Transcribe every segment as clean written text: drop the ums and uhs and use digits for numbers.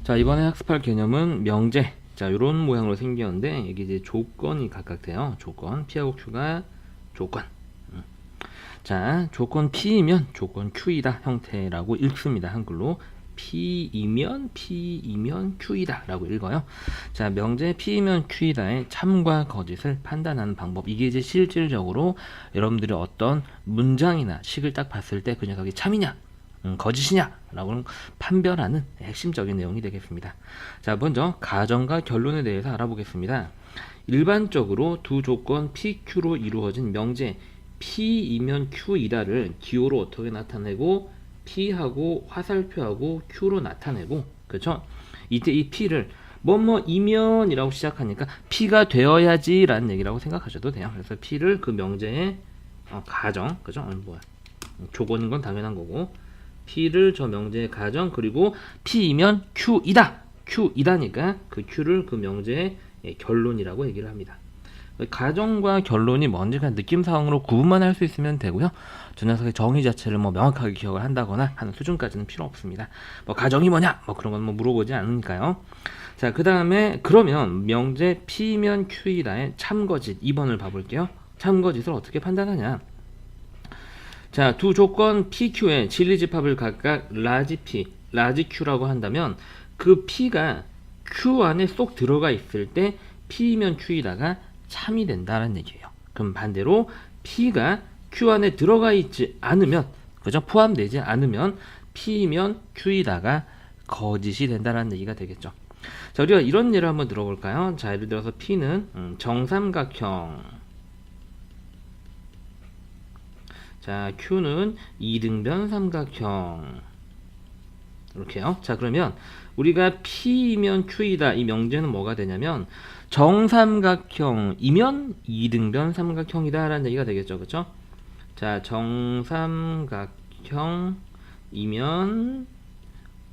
자, 이번에 학습할 개념은 명제. 자, 이런 모양으로 생겼는데 이게 이제 조건이 각각 돼요. 조건 P하고 Q가 조건. 자, 조건 P이면 조건 Q이다 형태라고 읽습니다. 한글로 P이면 Q이다 라고 읽어요. 자, 명제 P이면 Q이다의 참과 거짓을 판단하는 방법. 이게 이제 실질적으로 여러분들이 어떤 문장이나 식을 딱 봤을 때 그 녀석이 참이냐 거짓이냐 라고 판별하는 핵심적인 내용이 되겠습니다. 자, 먼저 가정과 결론에 대해서 알아보겠습니다. 일반적으로 두 조건 PQ로 이루어진 명제 P이면 Q이다를 기호로 어떻게 나타내고 P하고 화살표하고 Q로 나타내고, 그렇죠? 이때 이 P를 뭐뭐이면이라고 시작하니까 P가 되어야지 라는 얘기라고 생각하셔도 돼요. 그래서 P를 그 명제의 가정, 그죠? 조건인 건 당연한 거고, P를 저 명제의 가정, 그리고 P이면 Q이다. Q이다니까 그 Q를 그 명제의 결론이라고 얘기를 합니다. 가정과 결론이 뭔지 그냥 느낌상으로 구분만 할 수 있으면 되고요. 저 녀석의 정의 자체를 명확하게 기억을 한다거나 하는 수준까지는 필요 없습니다. 가정이 뭐냐? 그런 건 물어보지 않으니까요. 자, 그 다음에 그러면 명제 P면 Q이다의 참거짓 2번을 봐볼게요. 참거짓을 어떻게 판단하냐? 자, 두 조건 PQ의 진리집합을 각각 라지 P, 라지 Q라고 한다면 그 P가 Q 안에 쏙 들어가 있을 때 P면 Q이다가 참이 된다는 얘기예요. 그럼 반대로 P가 Q 안에 들어가 있지 않으면, 그죠? 포함되지 않으면 P면 Q이다가 거짓이 된다는 얘기가 되겠죠. 자, 우리가 이런 예를 한번 들어볼까요? 자, 예를 들어서 P는 정삼각형, 자, Q는 이등변 삼각형, 이렇게요. 자, 그러면 우리가 P이면 Q이다 이 명제는 뭐가 되냐면 정삼각형이면 이등변 삼각형이다 라는 얘기가 되겠죠. 그쵸? 자, 정삼각형이면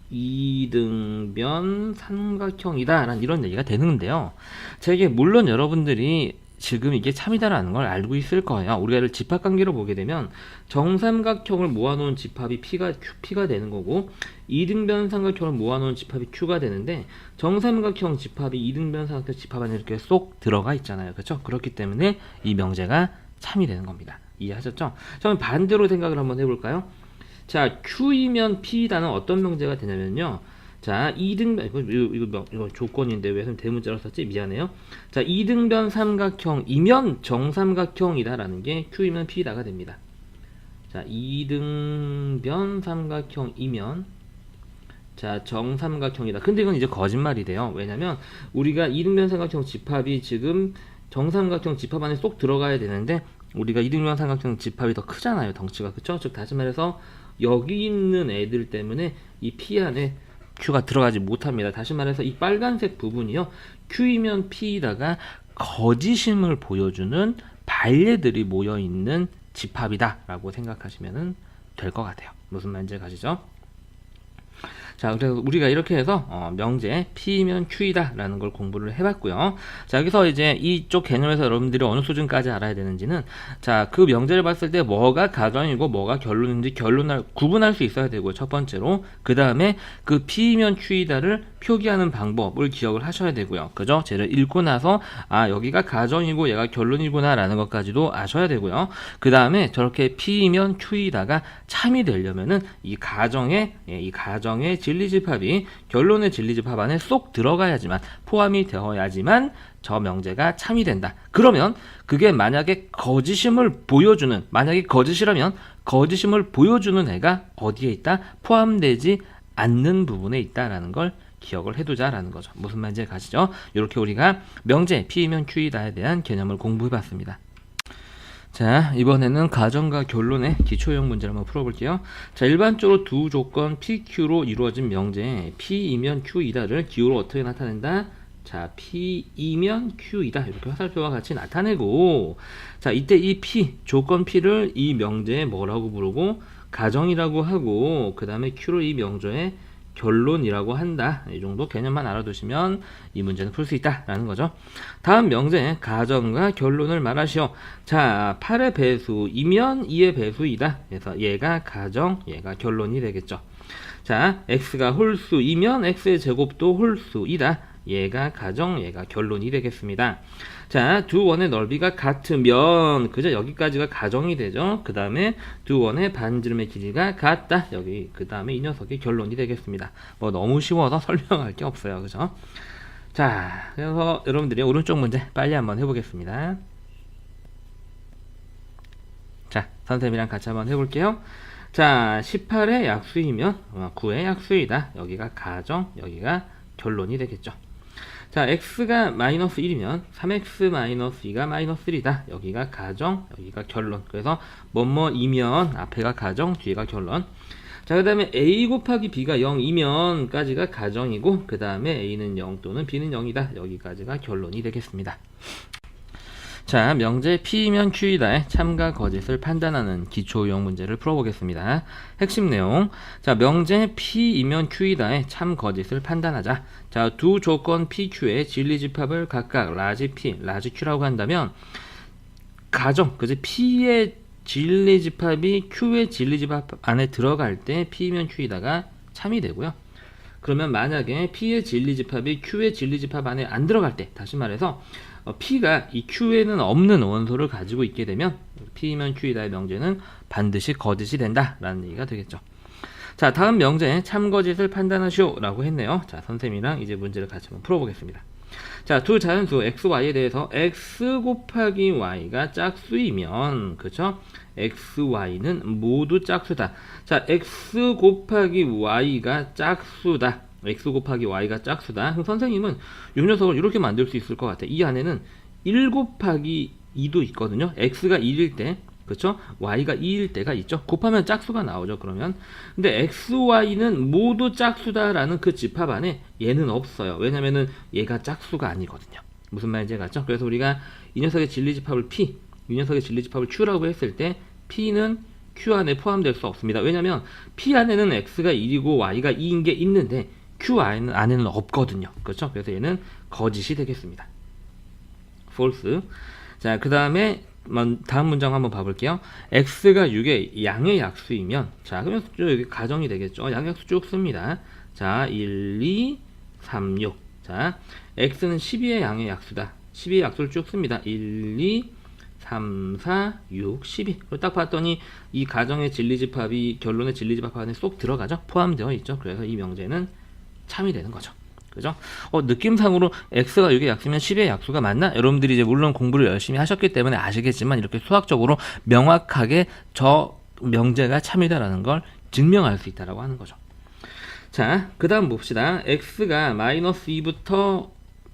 이등변 삼각형이다 라는 이런 얘기가 되는데요. 자, 이게 물론 여러분들이 지금 이게 참이다라는 걸 알고 있을 거예요. 우리가 집합관계로 보게 되면 정삼각형을 모아놓은 집합이 P가 되는 거고, 이등변 삼각형을 모아놓은 집합이 Q가 되는데, 정삼각형 집합이 이등변 삼각형 집합 안에 이렇게 쏙 들어가 있잖아요. 그렇죠? 그렇기 때문에 이 명제가 참이 되는 겁니다. 이해하셨죠? 자, 그럼 반대로 생각을 한번 해볼까요? 자, Q이면 P다는 어떤 명제가 되냐면요. 자, 이등변, 이거 조건인데 왜 선생님 대문자로 썼지? 미안해요. 자, 이등변 삼각형이면 정삼각형이다라는 게 Q이면 P다가 됩니다. 자, 이등변 삼각형이면 자, 정삼각형이다. 근데 이건 이제 거짓말이 돼요. 왜냐면 우리가 이등변 삼각형 집합이 지금 정삼각형 집합 안에 쏙 들어가야 되는데 우리가 이등변 삼각형 집합이 더 크잖아요. 덩치가. 그쵸? 즉 다시 말해서 여기 있는 애들 때문에 이 P 안에 Q가 들어가지 못합니다. 다시 말해서 이 빨간색 부분이요, Q이면 P에다가 거짓임을 보여주는 반례들이 모여있는 집합이다 라고 생각하시면 될 것 같아요. 무슨 말인지 가시죠? 자, 그래서 우리가 이렇게 해서 명제 P면 Q이다 라는 걸 공부를 해봤고요. 자, 여기서 이제 이쪽 개념에서 여러분들이 어느 수준까지 알아야 되는지는, 자, 그 명제를 봤을 때 뭐가 가정이고 뭐가 결론인지 구분할 수 있어야 되고요. 첫 번째로. 그 다음에 그 P면 Q이다를 표기하는 방법을 기억을 하셔야 되고요. 그죠? 쟤를 읽고 나서 여기가 가정이고 얘가 결론이구나 라는 것까지도 아셔야 되고요. 그 다음에 저렇게 P면 Q이다가 참이 되려면은 이 가정의 진리집합이 결론의 진리집합 안에 쏙 들어가야지만, 포함이 되어야지만 저 명제가 참이 된다. 그러면 그게 만약에 만약에 거짓이라면 거짓임을 보여주는 애가 어디에 있다? 포함되지 않는 부분에 있다라는 걸 기억을 해두자라는 거죠. 무슨 말인지 가시죠? 이렇게 우리가 명제 P이면 Q이다에 대한 개념을 공부해봤습니다. 자, 이번에는 가정과 결론의 기초형 문제를 한번 풀어볼게요. 자, 일반적으로 두 조건 PQ로 이루어진 명제 P이면 Q이다를 기호로 어떻게 나타낸다? 자, P이면 Q이다 이렇게 화살표와 같이 나타내고, 자, 이때 이 P, 조건 P를 이 명제에 뭐라고 부르고 가정이라고 하고, 그 다음에 Q를 이 명제에 결론이라고 한다. 이 정도 개념만 알아두시면 이 문제는 풀 수 있다라는 거죠. 다음 명제 가정과 결론을 말하시오. 자, 8의 배수이면 2의 배수이다. 그래서 얘가 가정, 얘가 결론이 되겠죠. 자, x가 홀수이면 x의 제곱도 홀수이다. 얘가 가정, 얘가 결론이 되겠습니다. 자, 두 원의 넓이가 같으면, 그죠? 여기까지가 가정이 되죠? 그 다음에 두 원의 반지름의 길이가 같다. 여기, 그 다음에 이 녀석이 결론이 되겠습니다. 뭐 너무 쉬워서 설명할 게 없어요. 그죠? 자, 그래서 여러분들이 오른쪽 문제 빨리 한번 해보겠습니다. 자, 선생님이랑 같이 한번 해볼게요. 자, 18의 약수이면 9의 약수이다. 여기가 가정, 여기가 결론이 되겠죠. 자, x가 마이너스 1이면 3x 마이너스 2가 마이너스 1이다. 여기가 가정, 여기가 결론. 그래서 뭐뭐이면 앞에가 가정, 뒤에가 결론. 자, 그 다음에 a 곱하기 b가 0이면 까지가 가정이고, 그 다음에 a는 0 또는 b는 0이다. 여기까지가 결론이 되겠습니다. 자, 명제 P이면 Q이다의 참과 거짓을 판단하는 기초 유형 문제를 풀어보겠습니다. 핵심 내용. 자, 명제 P이면 Q이다의 참 거짓을 판단하자. 자, 두 조건 PQ의 진리집합을 각각 라지 P, 라지 Q라고 한다면 가정, 그지? P의 진리집합이 Q의 진리집합 안에 들어갈 때 P이면 Q이다가 참이 되고요. 그러면 만약에 P의 진리집합이 Q의 진리집합 안에 안 들어갈 때, 다시 말해서 P가 이 Q에는 없는 원소를 가지고 있게 되면 P이면 Q이다의 명제는 반드시 거짓이 된다 라는 얘기가 되겠죠. 자, 다음 명제 참거짓을 판단하시오 라고 했네요. 자, 선생님이랑 이제 문제를 같이 한번 풀어보겠습니다. 자, 두 자연수 x, y에 대해서 x 곱하기 y가 짝수이면, 그쵸? x, y는 모두 짝수다. 자, x 곱하기 y가 짝수다. x 곱하기 y가 짝수다. 그럼 선생님은 이 녀석을 이렇게 만들 수 있을 것 같아. 이 안에는 1 곱하기 2도 있거든요. x가 1일 때, 그쵸? y가 2일 때가 있죠. 곱하면 짝수가 나오죠. 그러면 근데 x, y는 모두 짝수다라는 그 집합 안에 얘는 없어요. 왜냐면은 얘가 짝수가 아니거든요. 무슨 말인지 알겠죠? 그래서 우리가 이 녀석의 진리집합을 p, 이 녀석의 진리집합을 q라고 했을 때 p는 q 안에 포함될 수 없습니다. 왜냐면 p 안에는 x가 1이고 y가 2인 게 있는데 q 안에는 없거든요. 그렇죠? 그래서 얘는 거짓이 되겠습니다. false. 자, 그 다음에 다음 문장 한번 봐볼게요. x가 6의 양의 약수이면, 자, 그러면 여기 가정이 되겠죠. 양약수 쭉 씁니다. 자, 1, 2, 3, 6. 자, x는 12의 양의 약수다. 12의 약수를 쭉 씁니다. 1, 2, 3, 4, 6, 12. 딱 봤더니 이 가정의 진리집합이 결론의 진리집합 안에 쏙 들어가죠. 포함되어 있죠. 그래서 이 명제는 참이 되는 거죠. 그죠? 느낌상으로 x가 6의 약수면 10의 약수가 맞나? 여러분들이 이제 물론 공부를 열심히 하셨기 때문에 아시겠지만 이렇게 수학적으로 명확하게 저 명제가 참이다라는 걸 증명할 수 있다라고 하는 거죠. 자, 그 다음 봅시다. x가 마이너스 2부터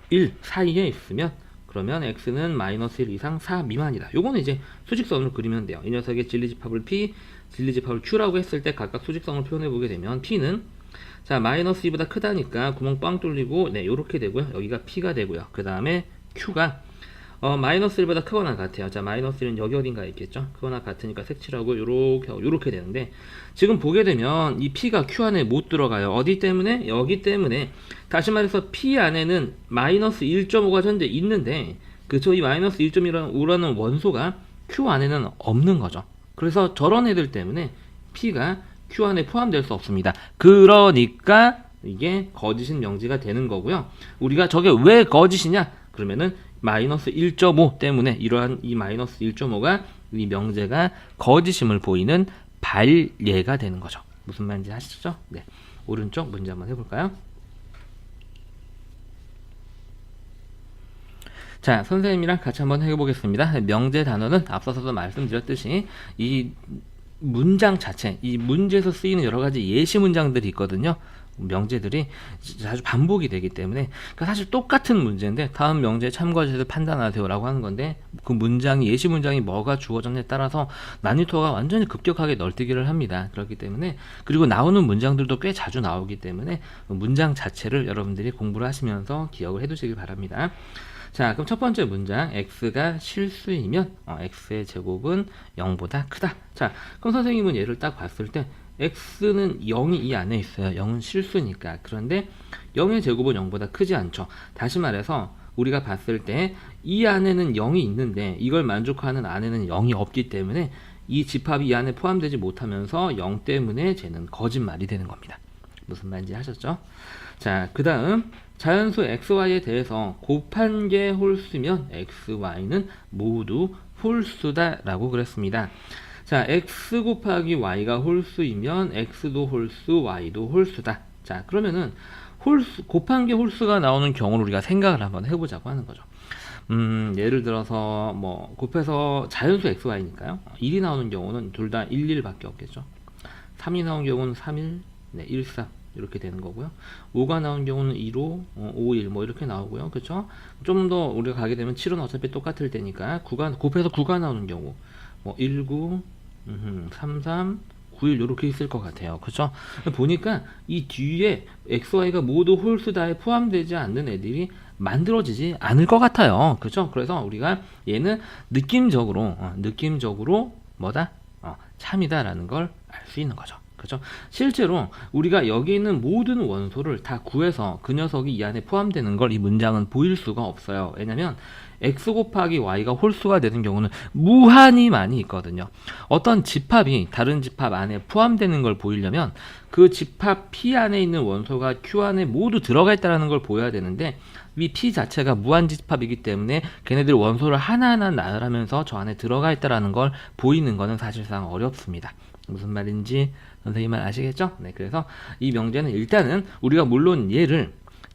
1 사이에 있으면 그러면 x는 마이너스 1 이상 4 미만이다. 요거는 이제 수직선으로 그리면 돼요. 이 녀석의 진리집합을 p, 진리집합을 q라고 했을 때 각각 수직선을 표현해 보게 되면 p는 자, 마이너스 2보다 크다니까 구멍 뻥 뚫리고, 네, 요렇게 되고요. 여기가 P가 되고요. 그 다음에 Q가, 마이너스 1보다 크거나 같아요. 자, 마이너스 1은 여기 어딘가에 있겠죠? 크거나 같으니까 색칠하고 요렇게 되는데, 지금 보게 되면 이 P가 Q 안에 못 들어가요. 어디 때문에? 여기 때문에. 다시 말해서 P 안에는 마이너스 1.5가 현재 있는데, 그쵸? 이 마이너스 1.5라는 원소가 Q 안에는 없는 거죠. 그래서 저런 애들 때문에 P가 Q 안에 포함될 수 없습니다. 그러니까 이게 거짓인 명제가 되는 거고요. 우리가 저게 왜 거짓이냐? 그러면은 마이너스 1.5 때문에 이러한 이 마이너스 1.5가 이 명제가 거짓임을 보이는 발예가 되는 거죠. 무슨 말인지 아시죠? 네. 오른쪽 문제 한번 해볼까요? 자, 선생님이랑 같이 한번 해보겠습니다. 명제 단어는 앞서서도 말씀드렸듯이 이 문장 자체, 이 문제에서 쓰이는 여러 가지 예시 문장들이 있거든요. 명제들이 자주 반복이 되기 때문에 그러니까 사실 똑같은 문제인데 다음 명제의 참거짓을 판단하세요 라고 하는 건데 그 문장이 예시 문장이 뭐가 주어졌냐에 따라서 난이도가 완전히 급격하게 널뛰기를 합니다. 그렇기 때문에 그리고 나오는 문장들도 꽤 자주 나오기 때문에 문장 자체를 여러분들이 공부를 하시면서 기억을 해두시길 바랍니다. 자, 그럼 첫 번째 문장 x가 실수이면 x의 제곱은 0보다 크다. 자, 그럼 선생님은 얘를 딱 봤을 때 x는 0이 이 안에 있어요. 0은 실수니까. 그런데 0의 제곱은 0보다 크지 않죠. 다시 말해서 우리가 봤을 때 이 안에는 0이 있는데 이걸 만족하는 안에는 0이 없기 때문에 이 집합이 이 안에 포함되지 못하면서 0 때문에 쟤는 거짓말이 되는 겁니다. 무슨 말인지 하셨죠? 자, 그 다음 자연수 xy에 대해서 곱한 개 홀수면 xy는 모두 홀수다 라고 그랬습니다. 자, x 곱하기 y가 홀수이면 x도 홀수, y도 홀수다. 자, 그러면은 곱한 개 홀수가 나오는 경우를 우리가 생각을 한번 해보자고 하는 거죠. 예를 들어서 뭐 곱해서 자연수 xy니까요. 1이 나오는 경우는 둘 다 1, 1밖에 없겠죠. 3이 나오는 경우는 3, 1, 네, 1, 4 이렇게 되는 거고요. 5가 나오는 경우는 2, 5, 5, 1 뭐 이렇게 나오고요. 그렇죠? 좀 더 우리가 가게 되면 7은 어차피 똑같을 테니까 곱해서 9가 나오는 경우 뭐 1, 9, 3, 3, 9, 1 이렇게 있을 것 같아요. 그렇죠? 보니까 이 뒤에 xy가 모두 홀수다에 포함되지 않는 애들이 만들어지지 않을 것 같아요. 그렇죠? 그래서 우리가 얘는 느낌적으로 뭐다? 참이다라는 걸 알 수 있는 거죠. 그죠? 실제로 우리가 여기 있는 모든 원소를 다 구해서 그 녀석이 이 안에 포함되는 걸 이 문장은 보일 수가 없어요. 왜냐면 x 곱하기 y가 홀수가 되는 경우는 무한히 많이 있거든요. 어떤 집합이 다른 집합 안에 포함되는 걸 보이려면 그 집합 P 안에 있는 원소가 Q 안에 모두 들어가 있다는 걸 보여야 되는데 이 P 자체가 무한집합이기 때문에 걔네들 원소를 하나하나 나열하면서 저 안에 들어가 있다는 걸 보이는 거는 사실상 어렵습니다. 무슨 말인지 선생님 말 아시겠죠? 네, 그래서 이 명제는 일단은 우리가 물론 얘를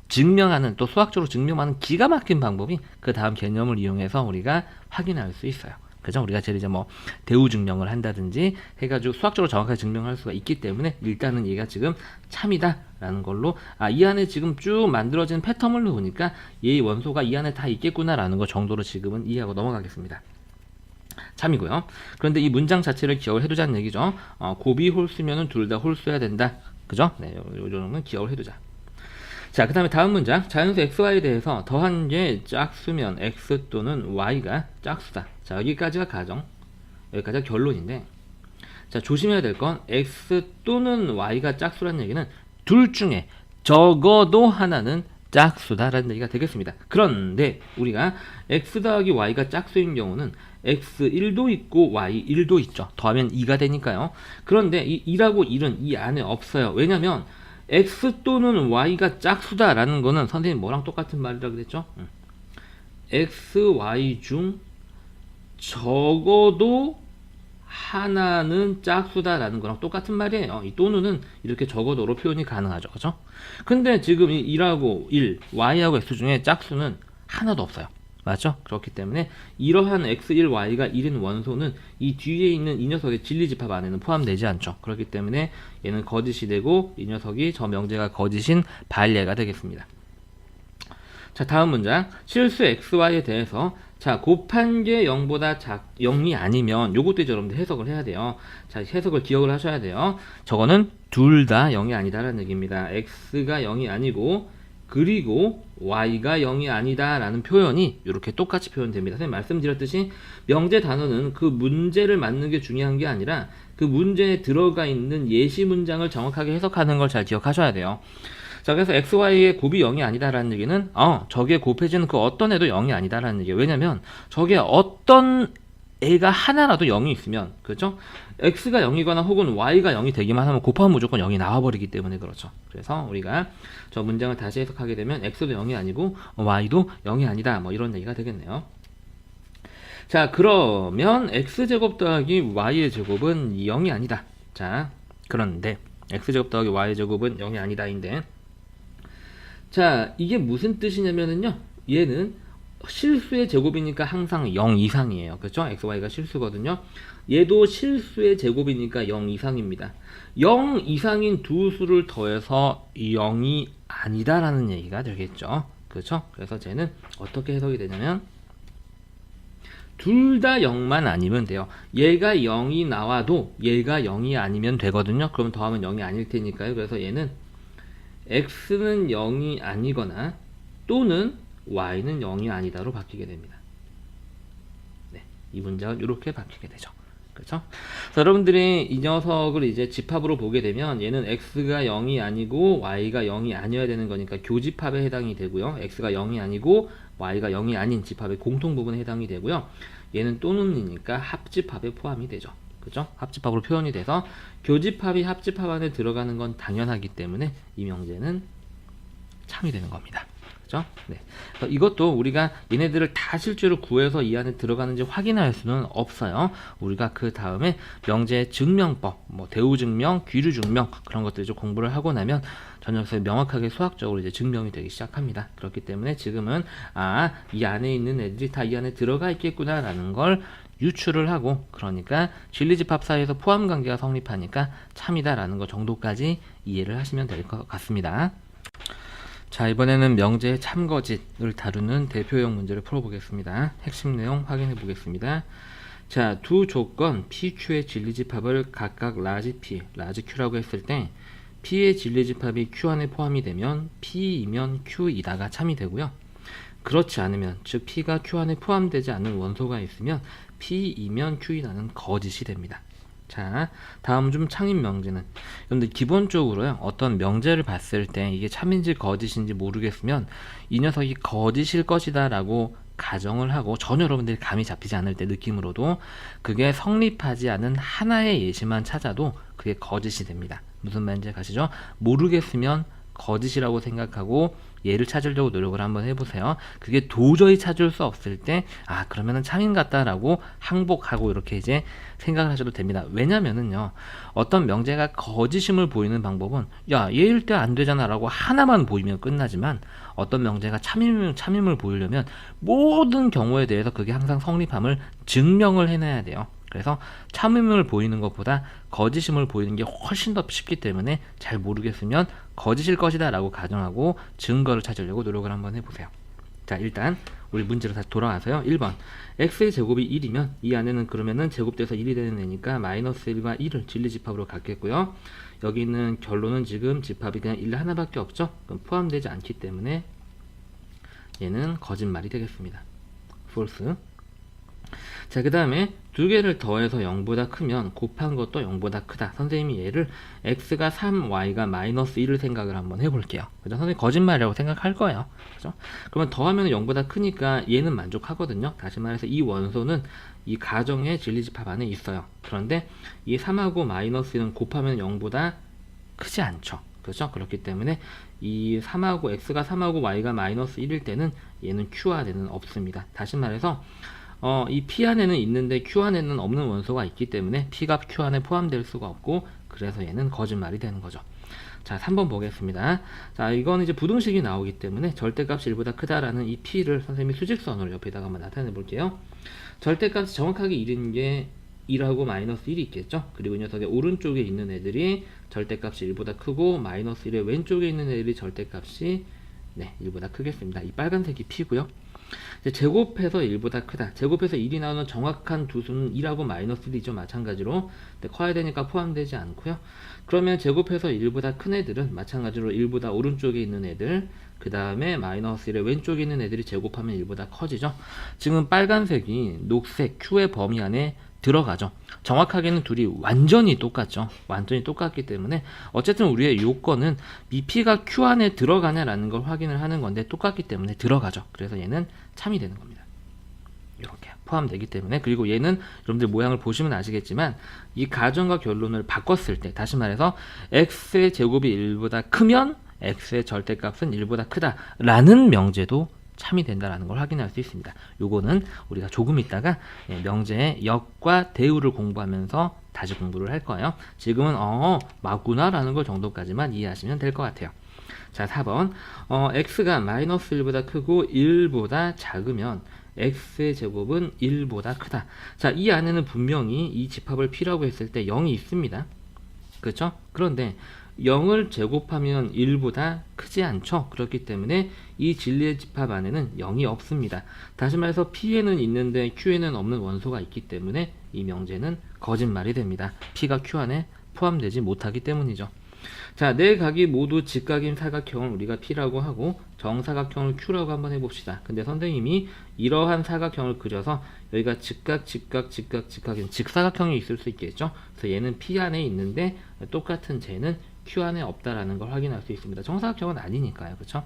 증명하는 또 수학적으로 증명하는 기가 막힌 방법이 그 다음 개념을 이용해서 우리가 확인할 수 있어요. 그죠? 우리가 제일 이제 뭐 대우 증명을 한다든지 해가지고 수학적으로 정확하게 증명할 수가 있기 때문에 일단은 얘가 지금 참이다라는 걸로 이 안에 지금 쭉 만들어진 패턴을 보니까 얘 원소가 이 안에 다 있겠구나라는 거 정도로 지금은 이해하고 넘어가겠습니다. 참이고요. 그런데 이 문장 자체를 기억을 해두자는 얘기죠. 곱이 홀수면은 둘 다 홀수해야 된다. 그죠? 네, 요 정도는 기억을 해두자. 자, 그 다음에 다음 문장. 자연수 xy에 대해서 더한 게 짝수면 x 또는 y가 짝수다. 자, 여기까지가 가정. 여기까지가 결론인데, 자, 조심해야 될 건 x 또는 y가 짝수라는 얘기는 둘 중에 적어도 하나는 짝수다라는 얘기가 되겠습니다. 그런데 우리가 x 더하기 y가 짝수인 경우는 x1도 있고 y1도 있죠. 더하면 2가 되니까요. 그런데 이 2라고 1은 이 안에 없어요. 왜냐면 x 또는 y가 짝수다라는 거는 선생님 뭐랑 똑같은 말이라고 그랬죠? x, y 중 적어도 하나는 짝수다라는 거랑 똑같은 말이에요. 이 또는은 이렇게 적어도로 표현이 가능하죠. 그죠? 근데 지금 이 1하고 1, y하고 x 중에 짝수는 하나도 없어요. 맞죠? 그렇기 때문에 이러한 x1, y가 1인 원소는 이 뒤에 있는 이 녀석의 진리집합 안에는 포함되지 않죠. 그렇기 때문에 얘는 거짓이 되고 이 녀석이 저 명제가 거짓인 반례가 되겠습니다. 자, 다음 문장. 실수 xy에 대해서 자, 곱한 게 0보다 0이 아니면 요것도 이제 여러분들 해석을 해야 돼요. 자, 해석을 기억을 하셔야 돼요. 저거는 둘 다 0이 아니다라는 얘기입니다. x가 0이 아니고 그리고 y가 0이 아니다 라는 표현이 이렇게 똑같이 표현됩니다. 선생님 말씀드렸듯이 명제 단어는 그 문제를 맞는 게 중요한 게 아니라 그 문제에 들어가 있는 예시 문장을 정확하게 해석하는 걸 잘 기억하셔야 돼요. 자, 그래서 xy의 곱이 0이 아니다라는 얘기는 저게 곱해지는 그 어떤 애도 0이 아니다라는 얘기예요. 왜냐면 저게 어떤 애가 하나라도 0이 있으면 그렇죠? x가 0이거나 혹은 y가 0이 되기만 하면 곱하면 무조건 0이 나와버리기 때문에 그렇죠. 그래서 우리가 저 문장을 다시 해석하게 되면 x도 0이 아니고 y도 0이 아니다 뭐 이런 얘기가 되겠네요. 자, 그러면 x제곱 더하기 y의 제곱은 0이 아니다. 자, 그런데 x제곱 더하기 y의 제곱은 0이 아니다인데 자, 이게 무슨 뜻이냐면은요, 얘는 실수의 제곱이니까 항상 0 이상이에요. 그렇죠? xy가 실수거든요. 얘도 실수의 제곱이니까 0 이상입니다. 0 이상인 두 수를 더해서 0이 아니다라는 얘기가 되겠죠. 그렇죠? 그래서 쟤는 어떻게 해석이 되냐면 둘 다 0만 아니면 돼요. 얘가 0이 나와도 얘가 0이 아니면 되거든요. 그러면 더하면 0이 아닐 테니까요. 그래서 얘는 x는 0이 아니거나 또는 y는 0이 아니다로 바뀌게 됩니다. 네, 이 문장은 이렇게 바뀌게 되죠. 그렇죠? 그래서 여러분들이 이 녀석을 이제 집합으로 보게 되면 얘는 x가 0이 아니고 y가 0이 아니어야 되는 거니까 교집합에 해당이 되고요. x가 0이 아니고 y가 0이 아닌 집합의 공통 부분에 해당이 되고요. 얘는 또는이니까 합집합에 포함이 되죠. 그죠? 합집합으로 표현이 돼서 교집합이 합집합 안에 들어가는 건 당연하기 때문에 이 명제는 참이 되는 겁니다. 그죠? 네. 이것도 우리가 얘네들을 다 실제로 구해서 이 안에 들어가는지 확인할 수는 없어요. 우리가 그 다음에 명제 증명법, 뭐 대우증명, 귀류증명 그런 것들 좀 공부를 하고 나면 전역에서 명확하게 수학적으로 이제 증명이 되기 시작합니다. 그렇기 때문에 지금은 이 안에 있는 애들이 다 이 안에 들어가 있겠구나라는 걸 유추를 하고, 그러니까 진리집합 사이에서 포함관계가 성립하니까 참이다라는 것 정도까지 이해를 하시면 될 것 같습니다. 자, 이번에는 명제의 참거짓을 다루는 대표형 문제를 풀어보겠습니다. 핵심 내용 확인해 보겠습니다. 자, 두 조건 PQ의 진리집합을 각각 라지 P, 라지 Q라고 했을 때 P의 진리집합이 Q 안에 포함이 되면 P이면 Q이다가 참이 되고요. 그렇지 않으면, 즉 P가 Q 안에 포함되지 않는 원소가 있으면 P이면 Q이다는 거짓이 됩니다. 자, 다음 중 창입 명제는, 근데 기본적으로요, 어떤 명제를 봤을 때 이게 참인지 거짓인지 모르겠으면 이 녀석이 거짓일 것이다 라고 가정을 하고, 전혀 여러분들이 감이 잡히지 않을 때 느낌으로도 그게 성립하지 않은 하나의 예시만 찾아도 그게 거짓이 됩니다. 무슨 말인지 가시죠? 모르겠으면 거짓이라고 생각하고 얘를 찾으려고 노력을 한번 해보세요. 그게 도저히 찾을 수 없을 때 그러면은 참인 같다라고 항복하고 이렇게 이제 생각을 하셔도 됩니다. 왜냐면은요, 어떤 명제가 거짓임을 보이는 방법은 얘일 때 안 되잖아 라고 하나만 보이면 끝나지만, 어떤 명제가 참임을 보이려면 모든 경우에 대해서 그게 항상 성립함을 증명을 해내야 돼요. 그래서 참임을 보이는 것보다 거짓임을 보이는 게 훨씬 더 쉽기 때문에 잘 모르겠으면 거짓일 것이다 라고 가정하고 증거를 찾으려고 노력을 한번 해보세요. 자, 일단 우리 문제로 다시 돌아와서요. 1번 x의 제곱이 1이면 이 안에는 그러면은 제곱돼서 1이 되는 애니까 마이너스 1과 1을 진리집합으로 갖겠고요. 여기 있는 결론은 지금 집합이 그냥 1 하나밖에 없죠. 그럼 포함되지 않기 때문에 얘는 거짓말이 되겠습니다. false. 자, 그 다음에 두 개를 더해서 0보다 크면 곱한 것도 0보다 크다. 선생님이 얘를 x가 3, y가 마이너스 1을 생각을 한번 해볼게요. 그죠? 선생님 거짓말이라고 생각할 거예요. 그죠? 그러면 더하면 0보다 크니까 얘는 만족하거든요. 다시 말해서 이 원소는 이 가정의 진리집합 안에 있어요. 그런데 이 3하고 마이너스 1은 곱하면 0보다 크지 않죠. 그렇죠? 그렇기 때문에 이 3하고 x가 3하고 y가 마이너스 1일 때는 얘는 q 안에는 없습니다. 다시 말해서 이 P 안에는 있는데 Q 안에는 없는 원소가 있기 때문에 P가 Q 안에 포함될 수가 없고, 그래서 얘는 거짓말이 되는 거죠. 자, 3번 보겠습니다. 자, 이건 이제 부등식이 나오기 때문에 절대값이 1보다 크다라는 이 P를 선생님이 수직선으로 옆에다가 한번 나타내 볼게요. 절대값이 정확하게 1인 게 1하고 마이너스 1이 있겠죠. 그리고 이 녀석의 오른쪽에 있는 애들이 절대값이 1보다 크고, 마이너스 1의 왼쪽에 있는 애들이 절대값이 1보다 크겠습니다. 이 빨간색이 P고요. 제곱해서 1보다 크다. 제곱해서 1이 나오는 정확한 두 수는 1하고 마이너스 1이죠. 마찬가지로. 근데 커야 되니까 포함되지 않고요. 그러면 제곱해서 1보다 큰 애들은 마찬가지로 1보다 오른쪽에 있는 애들, 그 다음에 마이너스 1의 왼쪽에 있는 애들이 제곱하면 1보다 커지죠. 지금 빨간색이 녹색 Q의 범위 안에 들어가죠. 정확하게는 둘이 완전히 똑같죠. 완전히 똑같기 때문에 어쨌든 우리의 요건은 이 P가 Q 안에 들어가냐라는 걸 확인을 하는 건데 똑같기 때문에 들어가죠. 그래서 얘는 참이 되는 겁니다. 이렇게 포함되기 때문에. 그리고 얘는 여러분들 모양을 보시면 아시겠지만 이 가정과 결론을 바꿨을 때, 다시 말해서 x의 제곱이 1보다 크면 x의 절대값은 1보다 크다 라는 명제도 참이 된다라는 걸 확인할 수 있습니다. 요거는 우리가 조금 있다가 명제의 역과 대우를 공부하면서 다시 공부를 할 거예요. 지금은 맞구나 라는 걸 정도까지만 이해하시면 될 것 같아요. 자, 4번 x가 마이너스 1보다 크고 1보다 작으면 x의 제곱은 1보다 크다. 자, 이 안에는 분명히 이 집합을 P라고 했을 때 0이 있습니다. 그렇죠? 그런데 0을 제곱하면 1보다 크지 않죠. 그렇기 때문에 이 진리의 집합 안에는 0이 없습니다. 다시 말해서 P에는 있는데 Q에는 없는 원소가 있기 때문에 이 명제는 거짓말이 됩니다. P가 Q 안에 포함되지 못하기 때문이죠. 자, 네 각이 모두 직각인 사각형을 우리가 P라고 하고 정사각형을 Q라고 한번 해봅시다. 근데 선생님이 이러한 사각형을 그려서 여기가 직각인 직사각형이 있을 수 있겠죠. 그래서 얘는 P 안에 있는데 똑같은 쟤는 Q 안에 없다라는 걸 확인할 수 있습니다. 정사각형은 아니니까요. 그렇죠?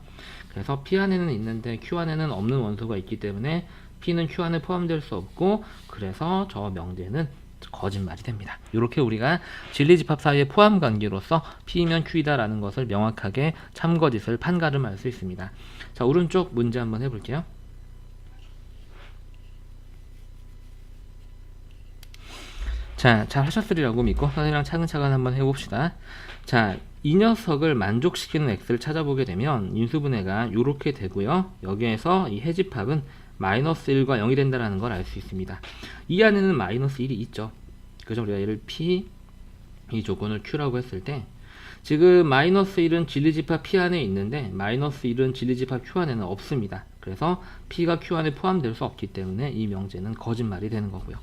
그래서 P 안에는 있는데 Q 안에는 없는 원소가 있기 때문에 P는 Q 안에 포함될 수 없고, 그래서 저 명제는 거짓말이 됩니다. 이렇게 우리가 진리집합 사이의 포함 관계로서 P이면 Q이다라는 것을 명확하게 참거짓을 판가름할 수 있습니다. 자, 오른쪽 문제 한번 해볼게요. 자, 잘 하셨으리라고 믿고 선생님이랑 차근차근 한번 해봅시다. 자, 이 녀석을 만족시키는 x를 찾아보게 되면 인수분해가 이렇게 되고요. 여기에서 이 해집합은 마이너스 1과 0이 된다는 걸 알 수 있습니다. 이 안에는 마이너스 1이 있죠. 그죠? 우리가 얘를 P, 이 조건을 Q라고 했을 때 지금 마이너스 1은 진리집합 P 안에 있는데 마이너스 1은 진리집합 Q 안에는 없습니다. 그래서 P가 Q 안에 포함될 수 없기 때문에 이 명제는 거짓말이 되는 거고요.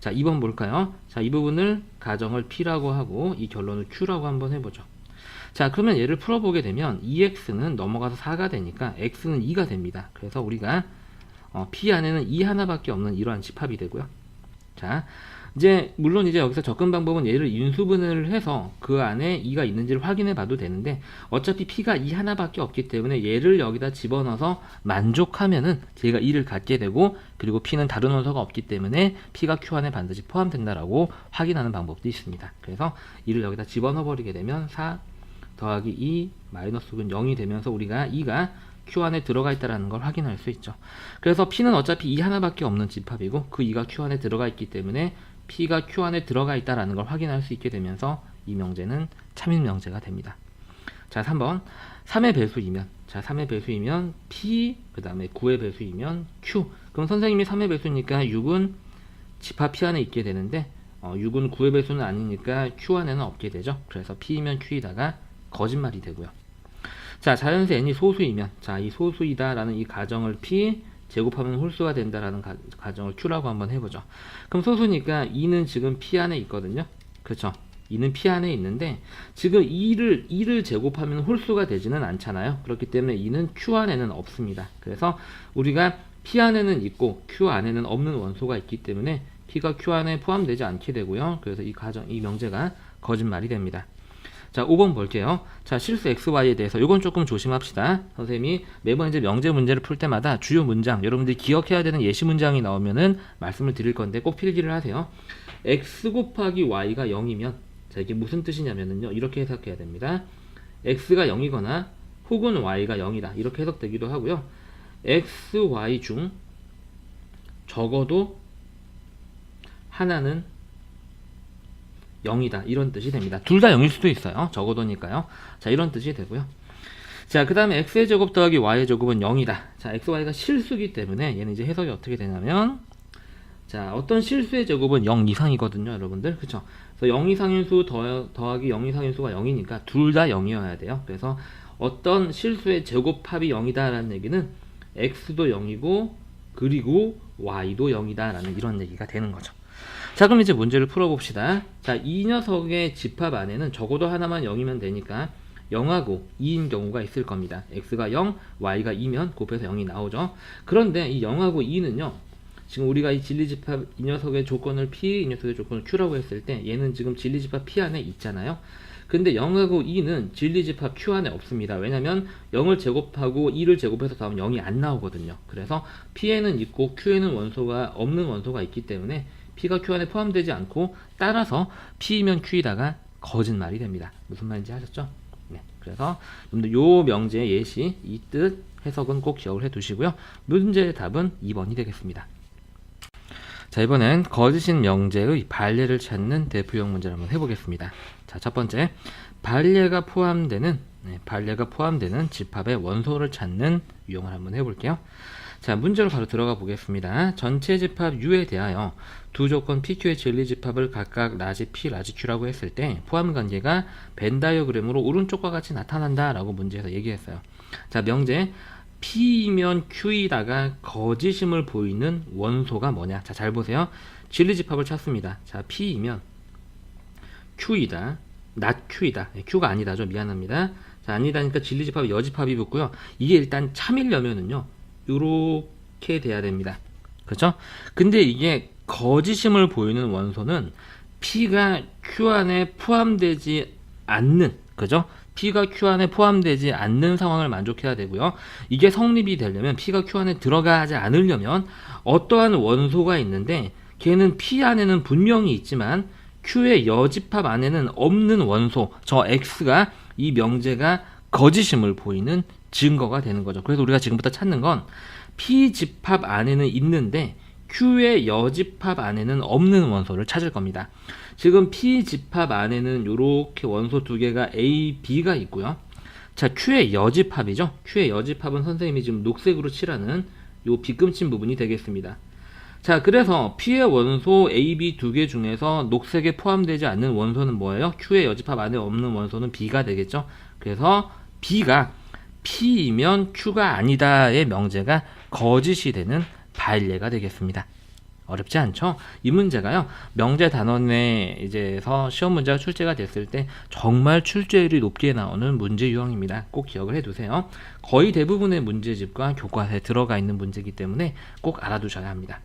자, 2번 볼까요? 자, 이 부분을 가정을 P라고 하고 이 결론을 Q라고 한번 해보죠. 자, 그러면 얘를 풀어보게 되면 2x는 넘어가서 4가 되니까 x는 2가 됩니다. 그래서 우리가 P 안에는 2 하나밖에 없는 이러한 집합이 되고요. 자, 이제 물론 이제 여기서 접근 방법은 얘를 인수분해를 해서 그 안에 2가 있는지를 확인해 봐도 되는데 어차피 P가 2 하나밖에 없기 때문에 얘를 여기다 집어넣어서 만족하면은 제가 2를 갖게 되고 그리고 P는 다른 원소가 없기 때문에 P가 Q 안에 반드시 포함된다라고 확인하는 방법도 있습니다. 그래서 2를 여기다 집어넣어 버리게 되면 4 더하기 2 마이너스는 0이 되면서 우리가 2가 Q 안에 들어가 있다는 걸 확인할 수 있죠. 그래서 P는 어차피 2 하나밖에 없는 집합이고 그 2가 Q 안에 들어가 있기 때문에 P가 Q 안에 들어가 있다는 걸 확인할 수 있게 되면서 이 명제는 참인 명제가 됩니다. 자, 3번 3의 배수이면, 자, 3의 배수이면 P, 그 다음에 9의 배수이면 Q. 그럼 선생님이 3의 배수니까 6은 집합 P 안에 있게 되는데 6은 9의 배수는 아니니까 Q 안에는 없게 되죠. 그래서 P이면 Q이다가 거짓말이 되고요. 자, 자연수 n이 소수이면, 자, 이 소수이다라는 이 가정을 P 제곱하면 홀수가 된다라는 가정을 Q라고 한번 해보죠. 그럼 소수니까 2는 지금 P 안에 있거든요. 그렇죠? 2는 P 안에 있는데 지금 2를 제곱하면 홀수가 되지는 않잖아요. 그렇기 때문에 2는 Q 안에는 없습니다. 그래서 우리가 P 안에는 있고 Q 안에는 없는 원소가 있기 때문에 P가 Q 안에 포함되지 않게 되고요. 그래서 이 명제가 거짓말이 됩니다. 자, 5번 볼게요. 자, 실수 XY에 대해서 이건 조금 조심합시다. 선생님이 매번 이제 명제 문제를 풀 때마다 주요 문장, 여러분들이 기억해야 되는 예시 문장이 나오면은 말씀을 드릴 건데 꼭 필기를 하세요. X 곱하기 Y가 0이면, 자, 이게 무슨 뜻이냐면은요, 이렇게 해석해야 됩니다. X가 0이거나 혹은 Y가 0이다. 이렇게 해석되기도 하고요. X, Y 중 적어도 하나는 0이다. 이런 뜻이 됩니다. 둘 다 0일 수도 있어요. 적어도니까요. 자, 이런 뜻이 되고요. 자, 그 다음에 x의 제곱 더하기 y의 제곱은 0이다. 자, x, y가 실수기 때문에 얘는 이제 해석이 어떻게 되냐면, 자, 어떤 실수의 제곱은 0 이상이거든요, 여러분들. 그쵸? 그래서 0 이상인 수 더하기 0 이상인 수가 0이니까 둘 다 0이어야 돼요. 그래서 어떤 실수의 제곱합이 0이다라는 얘기는 x도 0이고 그리고 y도 0이다라는 이런 얘기가 되는 거죠. 자, 그럼 이제 문제를 풀어봅시다. 자, 이 녀석의 집합 안에는 적어도 하나만 0이면 되니까 0하고 2인 경우가 있을 겁니다. x가 0, y가 2면 곱해서 0이 나오죠. 그런데 이 0하고 2는요, 지금 우리가 이 진리집합 이 녀석의 조건을 P, 이 녀석의 조건을 Q라고 했을 때 얘는 지금 진리집합 P 안에 있잖아요. 근데 0하고 2는 진리집합 Q 안에 없습니다. 왜냐면 0을 제곱하고 2를 제곱해서 더하면 0이 안 나오거든요. 그래서 P에는 있고 Q에는 원소가 없는 원소가 있기 때문에 P가 Q 안에 포함되지 않고 따라서 P이면 Q이다가 거짓말이 됩니다. 무슨 말인지 아셨죠? 네, 그래서 여러분들 요 명제 예시 이 뜻 해석은 꼭 기억을 해 두시고요. 문제의 답은 2번이 되겠습니다. 자, 이번엔 거짓인 명제의 반례를 찾는 대표형 문제를 한번 해보겠습니다. 자, 첫 번째, 반례가 포함되는 집합의 원소를 찾는 유형을 한번 해볼게요. 자, 문제로 바로 들어가 보겠습니다. 전체 집합 U에 대하여 두 조건 PQ의 진리집합을 각각 라지 P, 라지 Q라고 했을 때 포함 관계가 벤 다이어그램으로 오른쪽과 같이 나타난다 라고 문제에서 얘기했어요. 자, 명제 P이면 Q이다가 거짓임을 보이는 원소가 뭐냐? 자, 잘 보세요. 진리집합을 찾습니다. 자, P이면 Q이다, not Q이다. Q가 아니다죠. 미안합니다. 자, 아니다니까 진리집합이 여집합이 붙고요. 이게 일단 참이려면은요, 요렇게 돼야 됩니다. 그렇죠? 근데 이게 거짓임을 보이는 원소는 P가 Q 안에 포함되지 않는, 그죠? P가 Q 안에 포함되지 않는 상황을 만족해야 되고요. 이게 성립이 되려면 P가 Q 안에 들어가지 않으려면 어떠한 원소가 있는데 걔는 P 안에는 분명히 있지만 Q의 여집합 안에는 없는 원소, 저 X가 이 명제가 거짓임을 보이는 증거가 되는 거죠. 그래서 우리가 지금부터 찾는 건 P 집합 안에는 있는데 Q의 여집합 안에는 없는 원소를 찾을 겁니다. 지금 P 집합 안에는 이렇게 원소 두 개가 A, B가 있고요. 자, Q의 여집합이죠. Q의 여집합은 선생님이 지금 녹색으로 칠하는 요 빗금친 부분이 되겠습니다. 자, 그래서 P의 원소 A, B 두 개 중에서 녹색에 포함되지 않는 원소는 뭐예요? Q의 여집합 안에 없는 원소는 B가 되겠죠. 그래서 B가 P이면 Q가 아니다의 명제가 거짓이 되는 바일례가 되겠습니다. 어렵지 않죠? 이 문제가요, 명제 단원에 이제서 시험 문제가 출제가 됐을 때 정말 출제율이 높게 나오는 문제 유형입니다. 꼭 기억을 해두세요. 거의 대부분의 문제집과 교과서에 들어가 있는 문제이기 때문에 꼭 알아두셔야 합니다.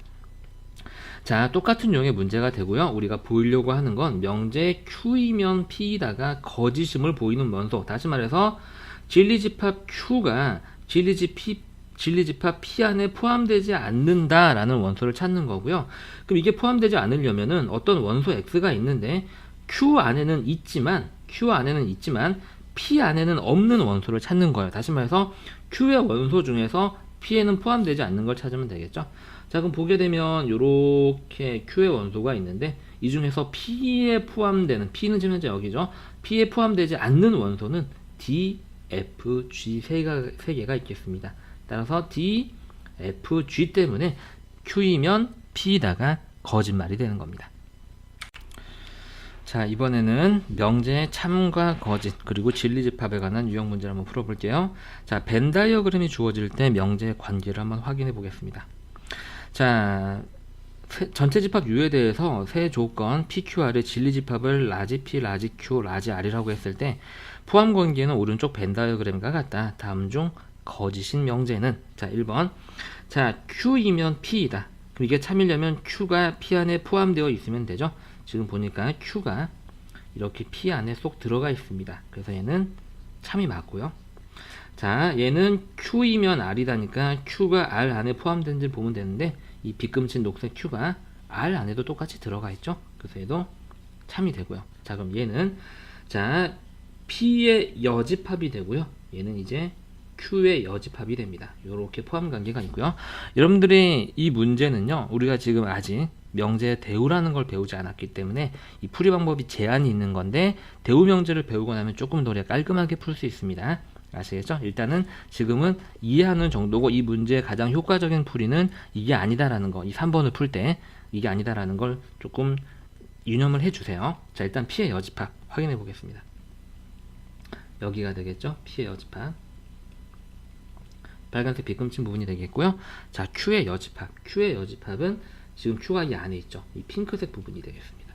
자, 똑같은 유형의 문제가 되고요. 우리가 보이려고 하는 건 명제 Q이면 P이다가 거짓임을 보이는 원소. 다시 말해서 진리집합 Q가 진리집합 P 안에 포함되지 않는다라는 원소를 찾는 거고요. 그럼 이게 포함되지 않으려면은 어떤 원소 X가 있는데 Q 안에는 있지만 P 안에는 없는 원소를 찾는 거예요. 다시 말해서 Q의 원소 중에서 P에는 포함되지 않는 걸 찾으면 되겠죠. 자, 그럼 보게 되면 이렇게 Q의 원소가 있는데 이 중에서 P에 포함되는, P는 지금 현재 여기죠. P에 포함되지 않는 원소는 D, F, G 세 개가 있겠습니다. 따라서 D, F, G 때문에 Q이면 P다가 거짓말이 되는 겁니다. 자, 이번에는 명제 참과 거짓 그리고 진리집합에 관한 유형 문제를 한번 풀어볼게요. 자, 벤 다이어그램이 주어질 때 명제의 관계를 한번 확인해 보겠습니다. 자, 전체 집합 U에 대해서 세 조건 PQR의 진리집합을 라지 P, 라지 Q, 라지 R이라고 했을 때 포함 관계는 오른쪽 벤 다이어그램과 같다. 다음 중 거짓인 명제는, 자, 1번. 자, Q이면 P이다. 그럼 이게 참이려면 Q가 P 안에 포함되어 있으면 되죠. 지금 보니까 Q가 이렇게 P 안에 쏙 들어가 있습니다. 그래서 얘는 참이 맞고요. 자, 얘는 Q이면 R이다니까 Q가 R 안에 포함된지 보면 되는데 이 빗금친 녹색 Q가 R 안에도 똑같이 들어가 있죠. 그래서 얘도 참이 되고요. 자, 그럼 얘는, 자, P의 여집합이 되고요. 얘는 이제 Q의 여집합이 됩니다. 이렇게 포함 관계가 있고요. 여러분들이 이 문제는요, 우리가 지금 아직 명제의 대우라는 걸 배우지 않았기 때문에 이 풀이 방법이 제한이 있는 건데 대우 명제를 배우고 나면 조금 더 깔끔하게 풀 수 있습니다. 아시겠죠? 일단은 지금은 이해하는 정도고 이 문제의 가장 효과적인 풀이는 이게 아니다라는 거, 이 3번을 풀 때 이게 아니다라는 걸 조금 유념을 해주세요. 자, 일단 P의 여집합 확인해 보겠습니다. 여기가 되겠죠? P의 여집합. 빨간색 빗금친 부분이 되겠고요. 자, Q의 여집합은 지금 Q가 이 안에 있죠. 이 핑크색 부분이 되겠습니다.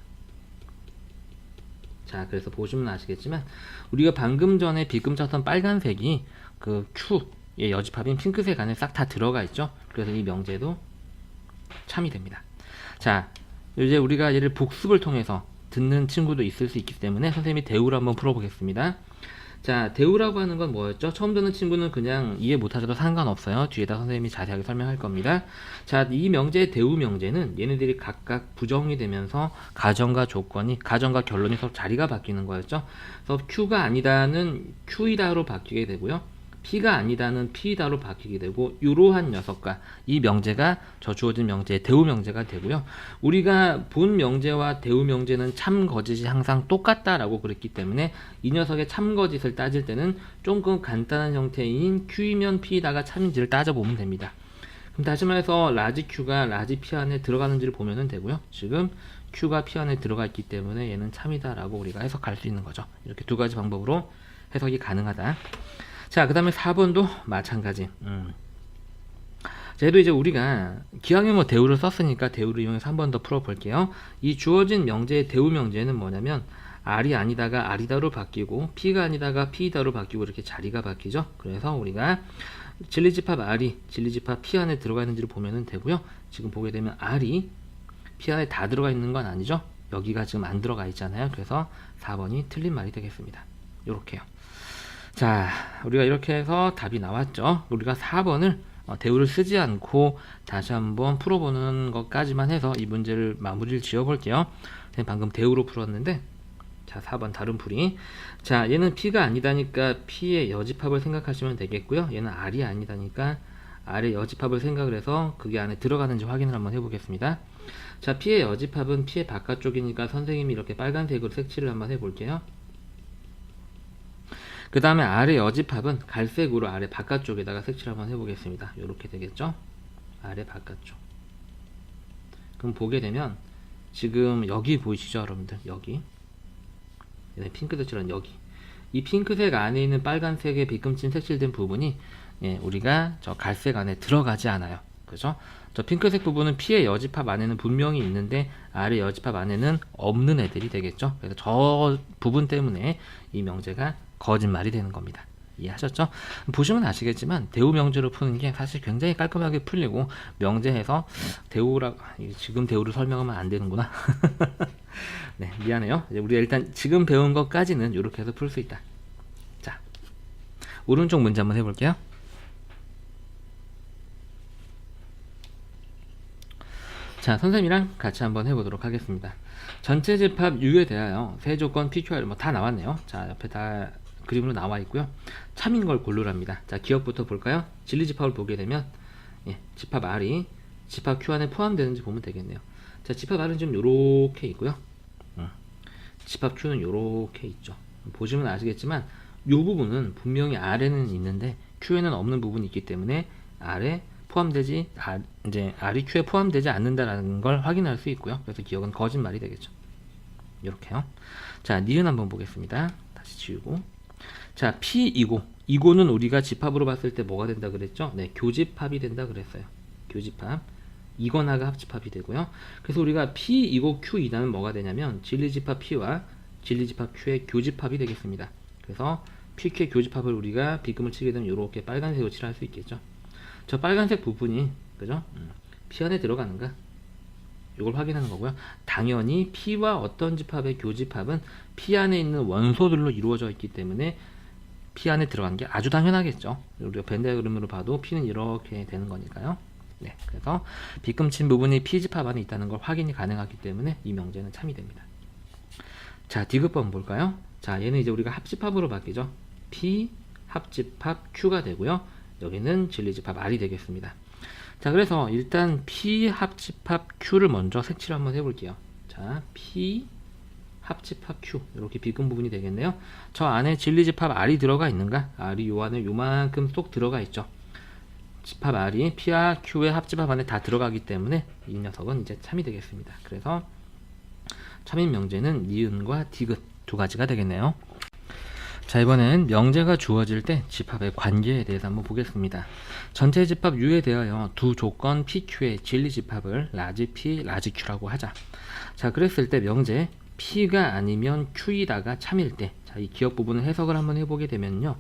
자, 그래서 보시면 아시겠지만 우리가 방금 전에 빗금 쳤던 빨간색이 그 Q의 여집합인 핑크색 안에 싹 다 들어가 있죠. 그래서 이 명제도 참이 됩니다. 자, 이제 우리가 얘를 복습을 통해서 듣는 친구도 있을 수 있기 때문에 선생님이 대우를 한번 풀어보겠습니다. 자, 대우라고 하는 건 뭐였죠? 처음 듣는 친구는 그냥 이해 못하셔도 상관없어요. 뒤에다 선생님이 자세하게 설명할 겁니다. 자, 이 명제의 대우 명제는 얘네들이 각각 부정이 되면서 가정과 결론이 서로 자리가 바뀌는 거였죠. 그래서 Q가 아니다는 Q이다로 바뀌게 되고요. P가 아니다는 P이다로 바뀌게 되고, 이러한 녀석과 이 명제가 저 주어진 명제의 대우 명제가 되고요. 우리가 본 명제와 대우 명제는 참 거짓이 항상 똑같다라고 그랬기 때문에 이 녀석의 참 거짓을 따질 때는 조금 간단한 형태인 Q이면 P이다가 참인지를 따져보면 됩니다. 그럼 다시 말해서 라지 Q가 라지 P 안에 들어가는지를 보면 되고요. 지금 Q가 P 안에 들어가 있기 때문에 얘는 참이다라고 우리가 해석할 수 있는 거죠. 이렇게 두 가지 방법으로 해석이 가능하다. 자, 그 다음에 4번도 마찬가지. 자, 얘도 이제 우리가 기왕에 뭐 대우를 썼으니까 대우를 이용해서 한 번 더 풀어볼게요. 이 주어진 명제의 대우 명제는 뭐냐면 R이 아니다가 R이다로 바뀌고 P가 아니다가 P이다로 바뀌고 이렇게 자리가 바뀌죠. 그래서 우리가 진리집합 R이 진리집합 P 안에 들어가 있는지를 보면 되고요. 지금 보게 되면 R이 P 안에 다 들어가 있는 건 아니죠. 여기가 지금 안 들어가 있잖아요. 그래서 4번이 틀린 말이 되겠습니다. 요렇게요. 자, 우리가 이렇게 해서 답이 나왔죠. 우리가 4번을 대우를 쓰지 않고 다시 한번 풀어보는 것까지만 해서 이 문제를 마무리를 지어볼게요. 방금 대우로 풀었는데, 자 4번 다른 풀이. 자 얘는 P가 아니다니까 P의 여집합을 생각하시면 되겠고요. 얘는 R이 아니다니까 R의 여집합을 생각을 해서 그게 안에 들어가는지 확인을 한번 해보겠습니다. 자 P의 여집합은 P의 바깥쪽이니까 선생님이 이렇게 빨간색으로 색칠을 한번 해볼게요. 그 다음에 R의 여집합은 갈색으로 아래 바깥쪽에다가 색칠 한번 해보겠습니다. 이렇게 되겠죠? 아래 바깥쪽. 그럼 보게 되면 지금 여기 보이시죠 여러분들? 여기 핑크색칠한 여기, 이 핑크색 안에 있는 빨간색의 빗금침 색칠된 부분이 우리가 저 갈색 안에 들어가지 않아요. 그죠? 저 핑크색 부분은 P의 여집합 안에는 분명히 있는데 R의 여집합 안에는 없는 애들이 되겠죠. 그래서 저 부분 때문에 이 명제가 거짓말이 되는 겁니다. 이해하셨죠? 보시면 아시겠지만 대우 명제로 푸는 게 사실 굉장히 깔끔하게 풀리고, 명제에서 지금 대우를 설명하면 안 되는구나. 네, 미안해요. 우리가 일단 지금 배운 것까지는 이렇게 해서 풀 수 있다. 자, 오른쪽 문제 한번 해볼게요. 자, 선생님이랑 같이 한번 해보도록 하겠습니다. 전체 집합 U에 대하여 세 조건 PQR 다 나왔네요. 자, 옆에 다 그림으로 나와 있고요. 참인 걸 고르랍니다. 자, 기억부터 볼까요? 진리 집합을 보게 되면 집합 R이 집합 Q 안에 포함되는지 보면 되겠네요. 자, 집합 R은 지금 요렇게 있고요. 집합 Q는 요렇게 있죠. 보시면 아시겠지만 요 부분은 분명히 R에는 있는데 Q에는 없는 부분이 있기 때문에 R이 Q에 포함되지 않는다라는 걸 확인할 수 있고요. 그래서 기억은 거짓말이 되겠죠. 이렇게요. 자, 니은 한번 보겠습니다. 다시 지우고. 자, 이고는 우리가 집합으로 봤을 때 뭐가 된다 그랬죠? 네, 교집합이 된다 그랬어요. 교집합. 이거나가 합집합이 되고요. 그래서 우리가 P, 이고, Q, 이다는 뭐가 되냐면 진리집합 P와 진리집합 Q의 교집합이 되겠습니다. 그래서 PQ의 교집합을 우리가 빗금을 치게 되면 이렇게 빨간색으로 칠할 수 있겠죠. 저 빨간색 부분이 그죠? P 안에 들어가는가? 이걸 확인하는 거고요. 당연히 P와 어떤 집합의 교집합은 P 안에 있는 원소들로 이루어져 있기 때문에 P 안에 들어간 게 아주 당연하겠죠. 우리가 벤 다이어그램으로 봐도 P는 이렇게 되는 거니까요. 네, 그래서 빗금친 부분이 P 집합 안에 있다는 걸 확인이 가능하기 때문에 이 명제는 참이 됩니다. 자, 디귿번 볼까요? 자, 얘는 이제 우리가 합집합으로 바뀌죠. P 합집합 Q가 되고요. 여기는 진리집합 R이 되겠습니다. 자, 그래서 일단 P 합집합 Q를 먼저 색칠을 한번 해볼게요. 자, P 합집합 Q, 이렇게 빗금 부분이 되겠네요. 저 안에 진리집합 R이 들어가 있는가? R이 요 안에 요만큼 쏙 들어가 있죠. 집합 R이 P와 Q의 합집합 안에 다 들어가기 때문에 이 녀석은 이제 참이 되겠습니다. 그래서 참인 명제는 니은과 디귿 두 가지가 되겠네요. 자, 이번엔 명제가 주어질 때 집합의 관계에 대해서 한번 보겠습니다. 전체 집합 U에 대하여 두 조건 PQ의 진리 집합을 라지 P, 라지 Q라고 하자. 자, 그랬을 때 명제 P가 아니면 Q이다가 참일 때, 자, 이 기억 부분을 해석을 한번 해보게 되면요.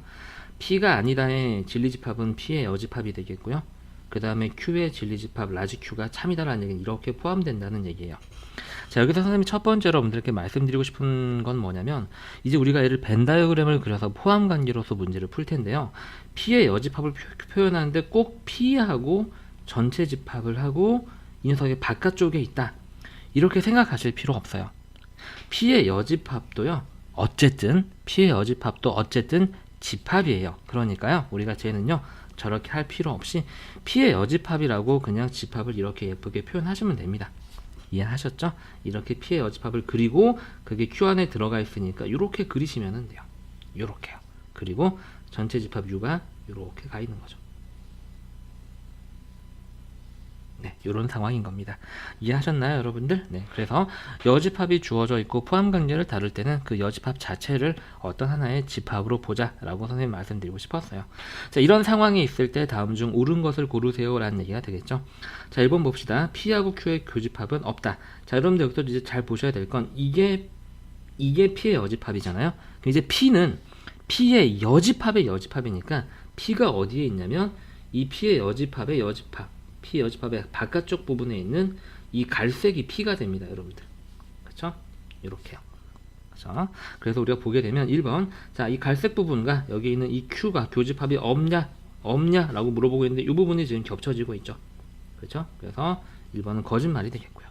P가 아니다의 진리집합은 P의 여집합이 되겠고요. 그 다음에 Q의 진리집합 라지 Q가 참이다라는 얘기는 이렇게 포함된다는 얘기예요. 자, 여기서 선생님이 첫 번째로 여러분들께 말씀드리고 싶은 건 뭐냐면, 이제 우리가 얘를 벤 다이어그램을 그려서 포함관계로서 문제를 풀 텐데요. P의 여집합을 표현하는데 꼭 P하고 전체 집합을 하고 이 녀석의 바깥쪽에 있다, 이렇게 생각하실 필요 없어요. P의 여집합도요, P의 여집합도 어쨌든 집합이에요. 그러니까요, 우리가 쟤는요 저렇게 할 필요 없이 P의 여집합이라고 그냥 집합을 이렇게 예쁘게 표현하시면 됩니다. 이해하셨죠? 이렇게 P의 여집합을 그리고 그게 Q 안에 들어가 있으니까 이렇게 그리시면 돼요. 이렇게요. 그리고 전체 집합 U가 이렇게 가 있는 거죠. 네, 이런 상황인 겁니다. 이해하셨나요, 여러분들? 네, 그래서 여집합이 주어져 있고 포함관계를 다룰 때는 그 여집합 자체를 어떤 하나의 집합으로 보자라고 선생님 말씀드리고 싶었어요. 자, 이런 상황이 있을 때 다음 중 옳은 것을 고르세요라는 얘기가 되겠죠. 자, 1번 봅시다. P하고 Q의 교집합은 없다. 자, 여러분들 여기서 이제 잘 보셔야 될 건 이게 P의 여집합이잖아요. 이제 P는 P의 여집합의 여집합이니까 P가 어디에 있냐면 이 P의 여집합의 여집합, P 여집합의 바깥쪽 부분에 있는 이 갈색이 P가 됩니다, 여러분들. 그쵸? 이렇게요. 그쵸? 그래서 우리가 보게 되면 1번, 자, 이 갈색 부분과 여기 있는 이 Q가 교집합이 없냐라고 물어보고 있는데 이 부분이 지금 겹쳐지고 있죠. 그렇죠? 그래서 1번은 거짓말이 되겠고요.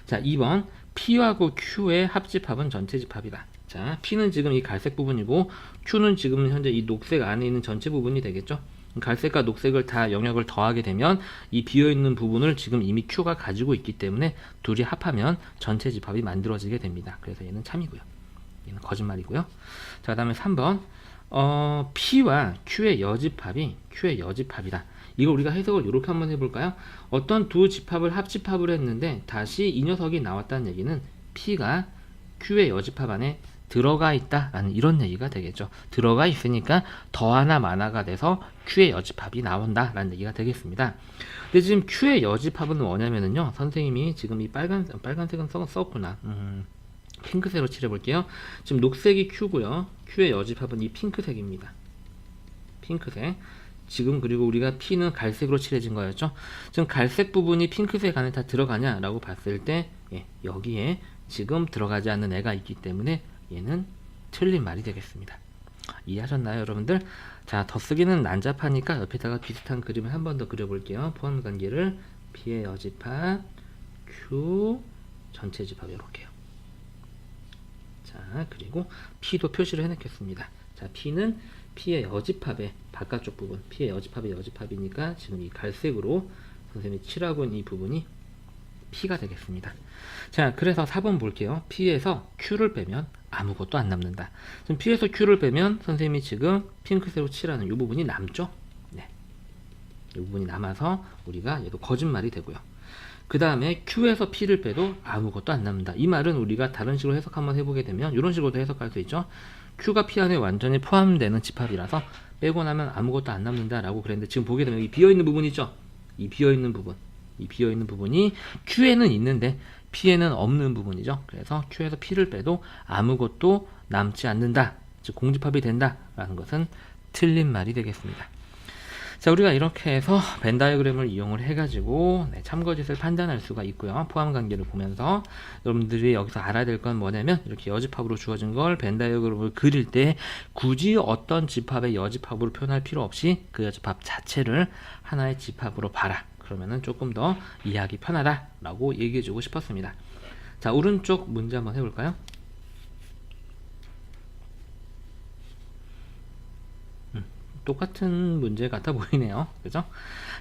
자, 2번 P하고 Q의 합집합은 전체 집합이다. 자, P는 지금 이 갈색 부분이고 Q는 지금 현재 이 녹색 안에 있는 전체 부분이 되겠죠. 갈색과 녹색을 다 영역을 더하게 되면 이 비어있는 부분을 지금 이미 Q가 가지고 있기 때문에 둘이 합하면 전체 집합이 만들어지게 됩니다. 그래서 얘는 참이고요. 얘는 거짓말이고요. 자, 그 다음에 3번 P와 Q의 여집합이다. 이거 우리가 해석을 이렇게 한번 해볼까요? 어떤 두 집합을 합집합을 했는데 다시 이 녀석이 나왔다는 얘기는 P가 Q의 여집합 안에 들어가 있다라는 이런 얘기가 되겠죠. 들어가 있으니까 더하나 마나가 돼서 Q의 여집합이 나온다라는 얘기가 되겠습니다. 근데 지금 Q의 여집합은 뭐냐면은요, 선생님이 지금 이 빨간색은 썼구나. 핑크색으로 칠해볼게요. 지금 녹색이 Q고요. Q의 여집합은 이 핑크색입니다. 핑크색. 지금 그리고 우리가 P는 갈색으로 칠해진 거였죠. 지금 갈색 부분이 핑크색 안에 다 들어가냐라고 봤을 때 여기에 지금 들어가지 않는 애가 있기 때문에 얘는 틀린 말이 되겠습니다. 이해하셨나요, 여러분들? 자, 더 쓰기는 난잡하니까 옆에다가 비슷한 그림을 한 번 더 그려볼게요. 포함 관계를 P의 여집합, Q 전체 집합 이렇게요. 자, 그리고 P도 표시를 해놓겠습니다. 자, P는 P의 여집합의 바깥쪽 부분, P의 여집합의 여집합이니까 지금 이 갈색으로 선생님이 칠하고 있는 이 부분이 P가 되겠습니다. 자, 그래서 4번 볼게요. P에서 Q를 빼면 아무것도 안 남는다. 지금 P에서 Q를 빼면 선생님이 지금 핑크색으로 칠하는 이 부분이 남죠? 네. 이 부분이 남아서 우리가 얘도 거짓말이 되고요. 그 다음에 Q에서 P를 빼도 아무것도 안 남는다. 이 말은 우리가 다른 식으로 해석 한번 해보게 되면 이런 식으로도 해석할 수 있죠. Q가 P 안에 완전히 포함되는 집합이라서 빼고 나면 아무것도 안 남는다 라고 그랬는데, 지금 보게 되면 여기 비어있는 부분 있죠? 이 비어있는 부분이 Q에는 있는데 P에는 없는 부분이죠. 그래서 Q에서 P를 빼도 아무것도 남지 않는다, 즉 공집합이 된다 라는 것은 틀린 말이 되겠습니다. 자, 우리가 이렇게 해서 벤 다이어그램을 이용을 해가지고 참거짓을 판단할 수가 있고요. 포함 관계를 보면서 여러분들이 여기서 알아야 될 건 뭐냐면, 이렇게 여집합으로 주어진 걸 벤 다이어그램을 그릴 때 굳이 어떤 집합의 여집합으로 표현할 필요 없이 그 여집합 자체를 하나의 집합으로 봐라. 그러면은 조금 더 이해하기 편하다라고 얘기해주고 싶었습니다. 자, 오른쪽 문제 한번 해볼까요? 똑같은 문제 같아 보이네요. 그죠?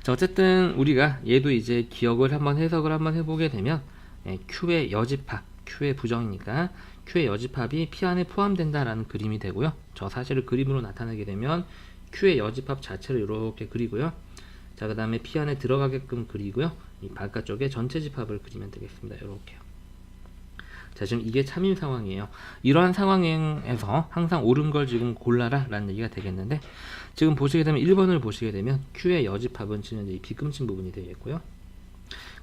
자, 어쨌든 우리가 얘도 이제 기억을 한번 해석을 한번 해보게 되면 Q의 여집합, Q의 부정이니까 Q의 여집합이 P 안에 포함된다라는 그림이 되고요. 저 사실을 그림으로 나타내게 되면 Q의 여집합 자체를 이렇게 그리고요. 자, 그 다음에 P 안에 들어가게끔 그리고요. 이 바깥쪽에 전체 집합을 그리면 되겠습니다. 이렇게요. 자, 지금 이게 참인 상황이에요. 이러한 상황에서 항상 옳은 걸 지금 골라라 라는 얘기가 되겠는데, 지금 보시게 되면 1번을 보시게 되면 Q의 여집합은 지금 이 빗금친 부분이 되겠고요.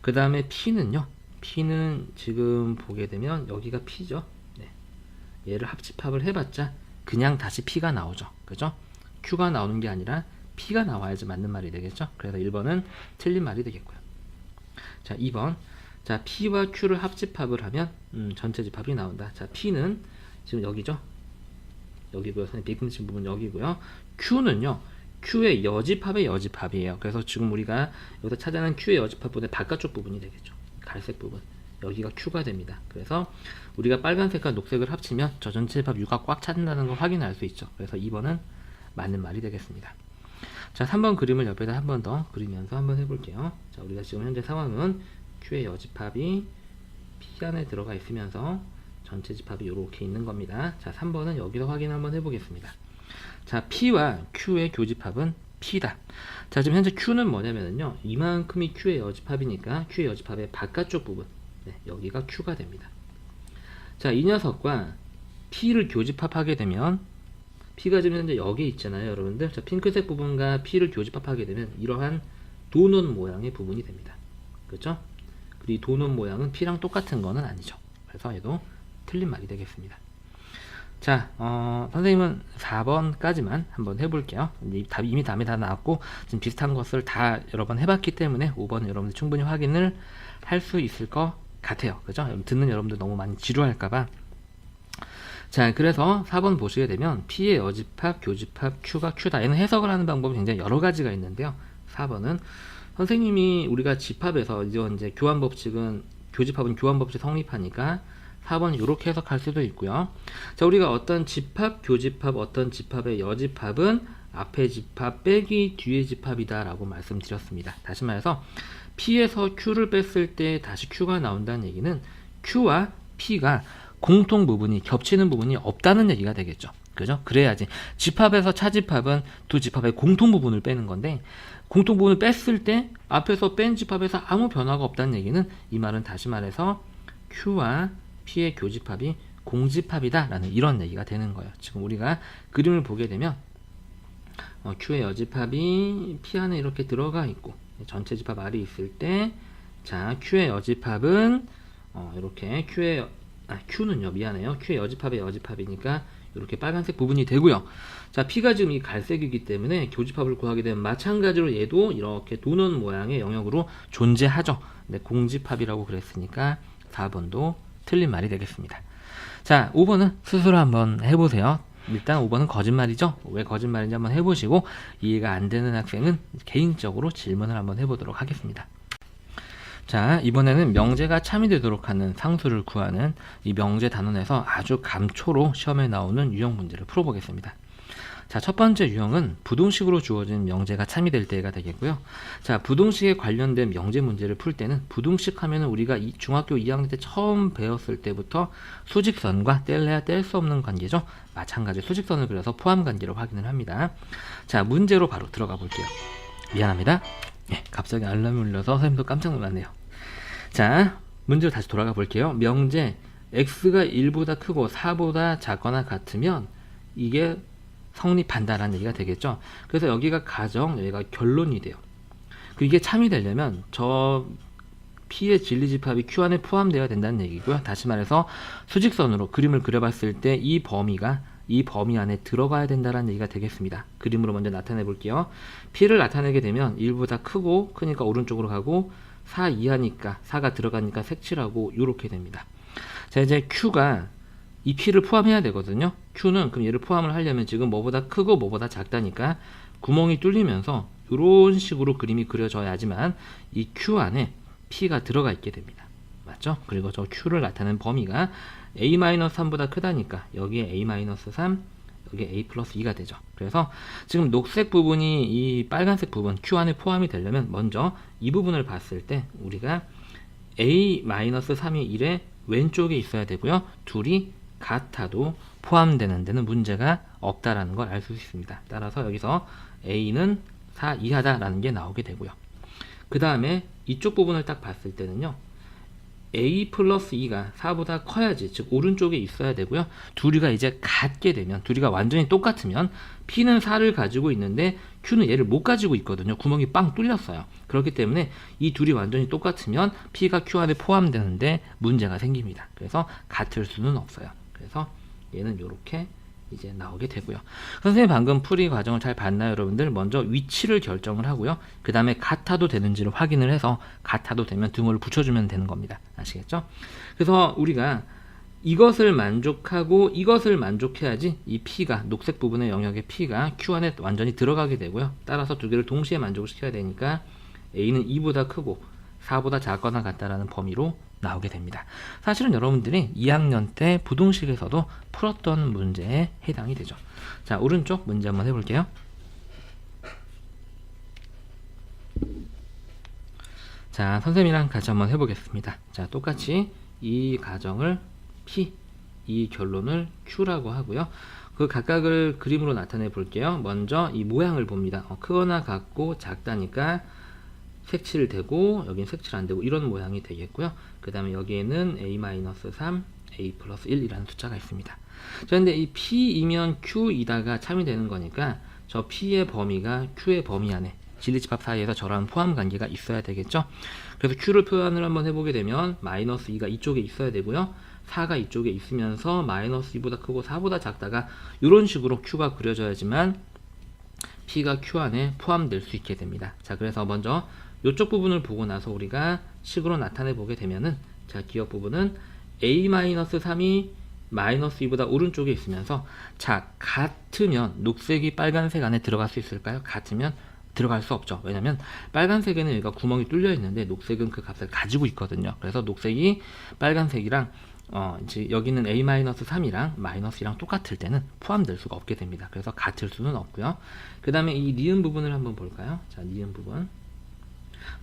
그 다음에 P는요, P는 지금 보게 되면 여기가 P죠. 네. 얘를 합집합을 해봤자 그냥 다시 P가 나오죠. 그죠? Q가 나오는 게 아니라 P가 나와야지 맞는 말이 되겠죠. 그래서 1번은 틀린 말이 되겠고요. 자, 2번. 자, P와 Q를 합집합을 하면 전체 집합이 나온다. 자, P는 지금 여기죠. 여기고요. 비금친 부분 여기고요. Q는요, Q의 여집합의 여집합이에요. 그래서 지금 우리가 여기서 찾아낸 Q의 여집합보다 바깥쪽 부분이 되겠죠. 갈색 부분. 여기가 Q가 됩니다. 그래서 우리가 빨간색과 녹색을 합치면 저 전체 집합 U가 꽉 찬다는 걸 확인할 수 있죠. 그래서 2번은 맞는 말이 되겠습니다. 자, 3번 그림을 옆에다 한 번 더 그리면서 한번 해볼게요. 자, 우리가 지금 현재 상황은 Q의 여집합이 P 안에 들어가 있으면서 전체 집합이 이렇게 있는 겁니다. 자, 3번은 여기서 확인 한번 해보겠습니다. 자, P와 Q의 교집합은 P다. 자, 지금 현재 Q는 뭐냐면요, 이만큼이 Q의 여집합이니까 Q의 여집합의 바깥쪽 부분, 여기가 Q가 됩니다. 자, 이 녀석과 P를 교집합하게 되면 P가 지금 현재 여기 있잖아요, 여러분들. 자, 핑크색 부분과 P를 교집합하게 되면 이러한 도넛 모양의 부분이 됩니다. 그렇죠? 그리고 이 도넛 모양은 P랑 똑같은 거는 아니죠. 그래서 얘도 틀린 말이 되겠습니다. 자, 선생님은 4번까지만 한번 해볼게요. 이미 답이 다 나왔고 지금 비슷한 것을 다 여러 번 해봤기 때문에 5번은 여러분들 충분히 확인을 할 수 있을 것 같아요. 그죠? 듣는 여러분들 너무 많이 지루할까봐. 자, 그래서 4번 보시게 되면 P의 여집합, 교집합, Q가 Q다. 얘는 해석을 하는 방법이 굉장히 여러 가지가 있는데요. 4번은 선생님이 우리가 집합에서 이제 교환 법칙은 교집합은 교환 법칙 성립하니까 4번 이렇게 해석할 수도 있고요. 자, 우리가 어떤 집합, 교집합, 어떤 집합의 여집합은 앞에 집합 빼기 뒤에 집합이다 라고 말씀드렸습니다. 다시 말해서 P에서 Q를 뺐을 때 다시 Q가 나온다는 얘기는 Q와 P가 공통 부분이 겹치는 부분이 없다는 얘기가 되겠죠. 그죠? 그래야지. 집합에서 차집합은 두 집합의 공통 부분을 빼는 건데, 공통 부분을 뺐을 때 앞에서 뺀 집합에서 아무 변화가 없다는 얘기는, 이 말은 다시 말해서 Q와 P의 교집합이 공집합이다 라는 이런 얘기가 되는 거예요. 지금 우리가 그림을 보게 되면 Q의 여집합이 P 안에 이렇게 들어가 있고, 전체 집합 R이 있을 때, 자, Q의 여집합은 이렇게 Q는요, 미안해요. Q의 여집합의 여집합이니까 이렇게 빨간색 부분이 되고요. 자, P가 지금 이 갈색이기 때문에 교집합을 구하게 되면 마찬가지로 얘도 이렇게 도넛 모양의 영역으로 존재하죠. 근데 공집합이라고 그랬으니까 4번도 틀린 말이 되겠습니다. 자, 5번은 스스로 한번 해보세요. 일단 5번은 거짓말이죠. 왜 거짓말인지 한번 해보시고, 이해가 안 되는 학생은 개인적으로 질문을 한번 해보도록 하겠습니다. 자, 이번에는 명제가 참이되도록 하는 상수를 구하는 이 명제 단원에서 아주 감초로 시험에 나오는 유형 문제를 풀어보겠습니다. 자, 첫 번째 유형은 부동식으로 주어진 명제가 참이될 때가 되겠고요. 자, 부동식에 관련된 명제 문제를 풀 때는, 부동식 하면은 우리가 중학교 2학년 때 처음 배웠을 때부터 수직선과 뗄래야 뗄 수 없는 관계죠. 마찬가지 수직선을 그려서 포함 관계를 확인을 합니다. 자, 문제로 바로 들어가 볼게요. 미안합니다. 갑자기 알람이 울려서 선생님도 깜짝 놀랐네요. 자, 문제로 다시 돌아가 볼게요. 명제 x가 1보다 크고 4보다 작거나 같으면 이게 성립한다라는 얘기가 되겠죠. 그래서 여기가 가정, 여기가 결론이 돼요. 이게 참이 되려면 저 P의 진리집합이 Q 안에 포함되어야 된다는 얘기고요. 다시 말해서 수직선으로 그림을 그려봤을 때 이 범위가 이 범위 안에 들어가야 된다는 얘기가 되겠습니다. 그림으로 먼저 나타내 볼게요. P를 나타내게 되면 1보다 크니까 오른쪽으로 가고, 4 이하니까 4가 들어가니까 색칠하고 이렇게 됩니다. 자, 이제 Q가 이 P를 포함해야 되거든요. Q는 그럼 얘를 포함을 하려면 지금 뭐보다 크고 뭐보다 작다니까 구멍이 뚫리면서 이런 식으로 그림이 그려져야지만 이 Q 안에 P가 들어가 있게 됩니다. 맞죠? 그리고 저 Q를 나타내는 범위가 A-3보다 크다니까 여기에 A-3, 여기에 A 플러스 2가 되죠. 그래서 지금 녹색 부분이 이 빨간색 부분 Q 안에 포함이 되려면 먼저 이 부분을 봤을 때 우리가 A-3이 1의 왼쪽에 있어야 되고요. 둘이 같아도 포함되는 데는 문제가 없다라는 걸 알 수 있습니다. 따라서 여기서 A는 4 이하다라는 게 나오게 되고요. 그 다음에 이쪽 부분을 딱 봤을 때는요, A 플러스 2가 4보다 커야지, 즉 오른쪽에 있어야 되고요. 둘이가 이제 같게 되면, 둘이가 완전히 똑같으면 P는 4를 가지고 있는데 Q는 얘를 못 가지고 있거든요. 구멍이 빵 뚫렸어요. 그렇기 때문에 이 둘이 완전히 똑같으면 P가 Q 안에 포함되는데 문제가 생깁니다. 그래서 같을 수는 없어요. 그래서 얘는 이렇게 이제 나오게 되고요. 선생님 방금 풀이 과정을 잘 봤나요, 여러분들? 먼저 위치를 결정을 하고요. 그 다음에 같아도 되는지를 확인을 해서 같아도 되면 등호를 붙여주면 되는 겁니다. 아시겠죠? 그래서 우리가 이것을 만족하고 이것을 만족해야지 이 P가, 녹색 부분의 영역의 P가 Q 안에 완전히 들어가게 되고요. 따라서 두 개를 동시에 만족을 시켜야 되니까 A는 2보다 크고 4보다 작거나 같다라는 범위로 나오게 됩니다. 사실은 여러분들이 2학년 때 부동식에서도 풀었던 문제에 해당이 되죠. 자, 오른쪽 문제 한번 해볼게요. 자, 선생님이랑 같이 한번 해보겠습니다. 자, 똑같이 이 가정을 P, 이 결론을 Q라고 하고요. 그 각각을 그림으로 나타내 볼게요. 먼저 이 모양을 봅니다. 크거나 같고 작다니까 색칠 되고, 여기는 색칠 안 되고, 이런 모양이 되겠고요. 그 다음에 여기에는 A-3, A 플러스 1이라는 숫자가 있습니다. 자, 근데 이 P이면 Q이다가 참이 되는 거니까 저 P의 범위가 Q의 범위 안에 진리집합 사이에서 저랑 포함 관계가 있어야 되겠죠. 그래서 Q를 표현을 한번 해보게 되면 마이너스 2가 이쪽에 있어야 되고요. 4가 이쪽에 있으면서 마이너스 2보다 크고 4보다 작다가 이런 식으로 Q가 그려져야지만 P가 Q 안에 포함될 수 있게 됩니다. 자, 그래서 먼저 이쪽 부분을 보고 나서 우리가 식으로 나타내 보게 되면은, 자, 기억 부분은 A-3이 마이너스 2보다 오른쪽에 있으면서 자 같으면 녹색이 빨간색 안에 들어갈 수 있을까요? 같으면 들어갈 수 없죠. 왜냐면 빨간색에는 여기가 구멍이 뚫려 있는데 녹색은 그 값을 가지고 있거든요. 그래서 녹색이 빨간색이랑 이제 여기는 a-3이랑 마이너스 2랑 똑같을 때는 포함될 수가 없게 됩니다. 그래서 같을 수는 없고요. 그 다음에 이 니은 부분을 한번 볼까요? 자, 니은 부분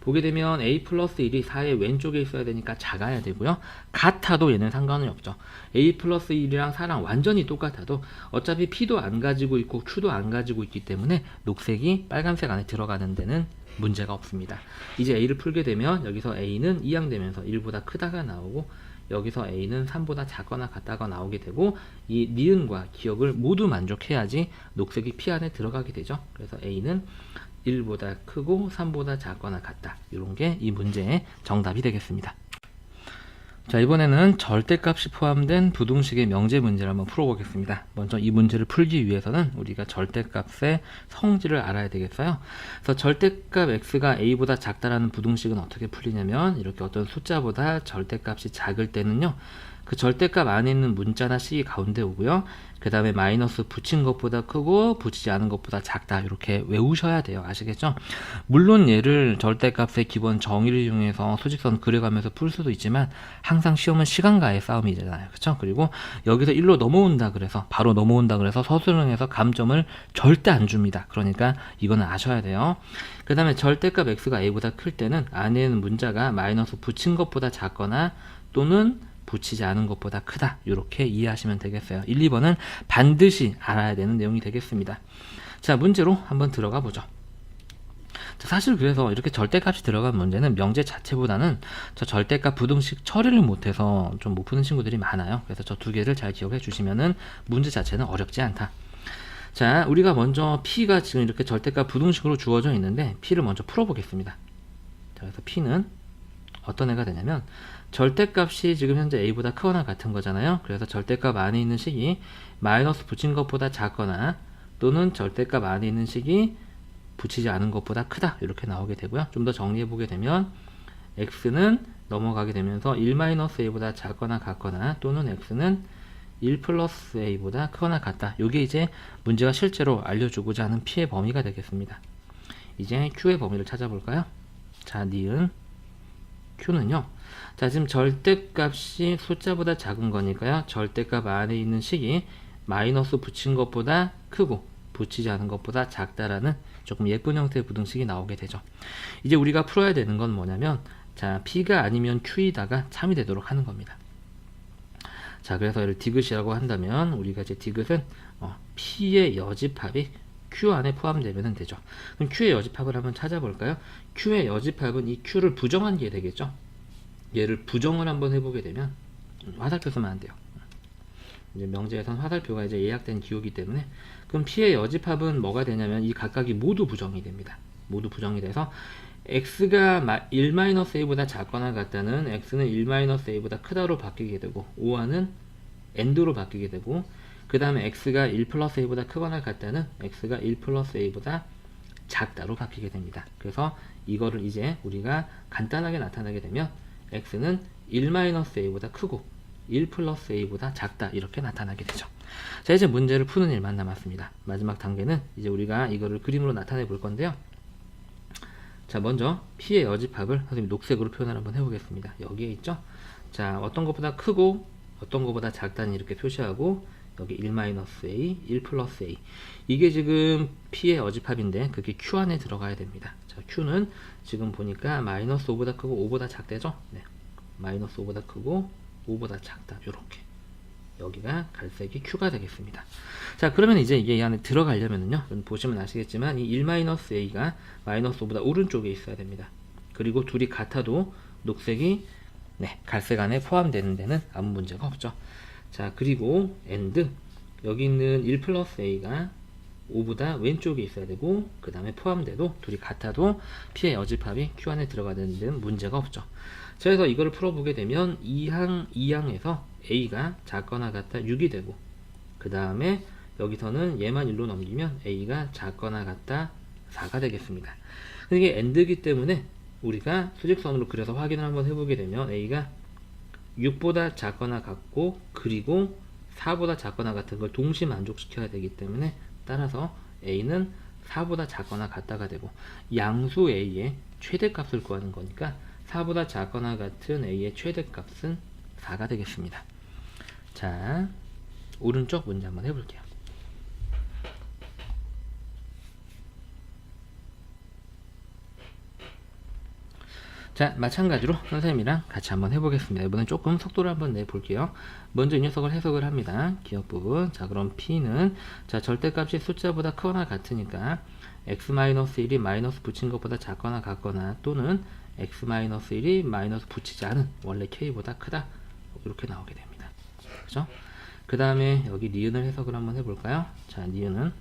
보게 되면 a 플러스 1이 4의 왼쪽에 있어야 되니까 작아야 되고요. 같아도 얘는 상관이 없죠. a 플러스 1이랑 4랑 완전히 똑같아도 어차피 p도 안 가지고 있고 q도 안 가지고 있기 때문에 녹색이 빨간색 안에 들어가는 데는 문제가 없습니다. 이제 a를 풀게 되면 여기서 a는 이항되면서 1보다 크다가 나오고 여기서 a는 3보다 작거나 같다가 나오게 되고 이 니은과 기억을 모두 만족해야지 녹색이 p 안에 들어가게 되죠. 그래서 a는 1보다 크고 3보다 작거나 같다. 이런 게 이 문제의 정답이 되겠습니다. 자, 이번에는 절대값이 포함된 부등식의 명제 문제를 한번 풀어보겠습니다. 먼저 이 문제를 풀기 위해서는 우리가 절대값의 성질을 알아야 되겠어요. 그래서 절대값 x가 a보다 작다라는 부등식은 어떻게 풀리냐면 이렇게 어떤 숫자보다 절대값이 작을 때는요. 그 절대값 안에 있는 문자나 식이 가운데 오고요. 그 다음에 마이너스 붙인 것보다 크고 붙이지 않은 것보다 작다 이렇게 외우셔야 돼요. 아시겠죠? 물론 얘를 절대값의 기본 정의를 이용해서 수직선 그려가면서 풀 수도 있지만 항상 시험은 시간과의 싸움이잖아요. 그렇죠? 그리고 여기서 1로 넘어온다 그래서 바로 넘어온다 그래서 서술형에서 감점을 절대 안 줍니다. 그러니까 이거는 아셔야 돼요. 그 다음에 절대값 x가 a보다 클 때는 안에 있는 문자가 마이너스 붙인 것보다 작거나 또는 붙이지 않은 것보다 크다. 이렇게 이해하시면 되겠어요. 1, 2번은 반드시 알아야 되는 내용이 되겠습니다. 자, 문제로 한번 들어가 보죠. 자, 사실 그래서 이렇게 절대값이 들어간 문제는 명제 자체보다는 저 절대값 부등식 처리를 못해서 좀 못 푸는 친구들이 많아요. 그래서 저 두 개를 잘 기억해 주시면은 문제 자체는 어렵지 않다. 자, 우리가 먼저 p가 지금 이렇게 절대값 부등식으로 주어져 있는데 p를 먼저 풀어보겠습니다. 자, 그래서 p는 어떤 애가 되냐면 절대값이 지금 현재 a보다 크거나 같은 거잖아요. 그래서 절대값 안에 있는 식이 마이너스 붙인 것보다 작거나 또는 절대값 안에 있는 식이 붙이지 않은 것보다 크다 이렇게 나오게 되고요. 좀 더 정리해 보게 되면 x는 넘어가게 되면서 1-a보다 작거나 같거나 또는 x는 1 플러스 a보다 크거나 같다. 이게 이제 문제가 실제로 알려주고자 하는 p의 범위가 되겠습니다. 이제 q의 범위를 찾아볼까요? 자, 니은 q는요. 자, 지금 절대값이 숫자보다 작은 거니까요. 절대값 안에 있는 식이 마이너스 붙인 것보다 크고 붙이지 않은 것보다 작다라는 조금 예쁜 형태의 부등식이 나오게 되죠. 이제 우리가 풀어야 되는 건 뭐냐면 자, p가 아니면 q이다가 참이 되도록 하는 겁니다. 자, 그래서 얘를 디귿이라고 한다면 우리가 이제 디귿은 p의 여집합이 q 안에 포함되면 되죠. 그럼 q의 여집합을 한번 찾아볼까요? q의 여집합은 이 q를 부정한 게 되겠죠. 얘를 부정을 한번 해보게 되면 화살표 쓰면 안 돼요. 이제 명제에서는 화살표가 이제 예약된 기호이기 때문에 그럼 p의 여집합은 뭐가 되냐면 이 각각이 모두 부정이 됩니다. 모두 부정이 돼서 x가 1-a보다 작거나 같다는 x는 1-a보다 크다로 바뀌게 되고 5와는 and로 바뀌게 되고 그 다음에 x가 1 플러스 a보다 크거나 같다는 x가 1 플러스 a보다 작다로 바뀌게 됩니다. 그래서 이거를 이제 우리가 간단하게 나타나게 되면 x는 1-a보다 크고 1 플러스 a보다 작다 이렇게 나타나게 되죠. 자, 이제 문제를 푸는 일만 남았습니다. 마지막 단계는 이제 우리가 이거를 그림으로 나타내 볼 건데요. 자, 먼저 p의 여집합을 선생님 녹색으로 표현을 한번 해보겠습니다. 여기에 있죠. 자, 어떤 것보다 크고 어떤 것보다 작다는 이렇게 표시하고 여기 1-a, 1 플러스 a 이게 지금 p의 여집합인데 그게 q 안에 들어가야 됩니다. 자, q는 지금 보니까 마이너스 5보다 크고 5보다 작대죠. 네. 마이너스 5보다 크고 5보다 작다. 요렇게 여기가 갈색이 q가 되겠습니다. 자, 그러면 이제 이게 이 안에 들어가려면요 보시면 아시겠지만 이 1-a가 마이너스 5보다 오른쪽에 있어야 됩니다. 그리고 둘이 같아도 녹색이 갈색 안에 포함되는 데는 아무 문제가 없죠. 자, 그리고 and 여기 있는 1 플러스 a가 5보다 왼쪽에 있어야 되고 그 다음에 포함돼도 둘이 같아도 p의 여집합이 q 안에 들어가는 데는 문제가 없죠. 자, 그래서 이거를 풀어보게 되면 2항에서 a가 작거나 같다 6이 되고 그 다음에 여기서는 얘만 1로 넘기면 a가 작거나 같다 4가 되겠습니다. 이게 and이기 때문에 우리가 수직선으로 그려서 확인을 한번 해보게 되면 a가 6보다 작거나 같고 그리고 4보다 작거나 같은 걸 동시 만족시켜야 되기 때문에 따라서 a는 4보다 작거나 같다가 되고 양수 a의 최대값을 구하는 거니까 4보다 작거나 같은 a의 최대값은 4가 되겠습니다. 자, 오른쪽 문제 한번 해볼게요. 자, 마찬가지로 선생님이랑 같이 한번 해보겠습니다. 이번엔 조금 속도를 한번 내볼게요. 먼저 이 녀석을 해석을 합니다. 기억 부분. 자, 그럼 P는, 자, 절대값이 숫자보다 크거나 같으니까 x-1이 마이너스 붙인 것보다 작거나 같거나 또는 x-1이 마이너스 붙이지 않은 원래 k보다 크다. 이렇게 나오게 됩니다. 그죠? 그 다음에 여기 니은을 해석을 한번 해볼까요? 자, 니은은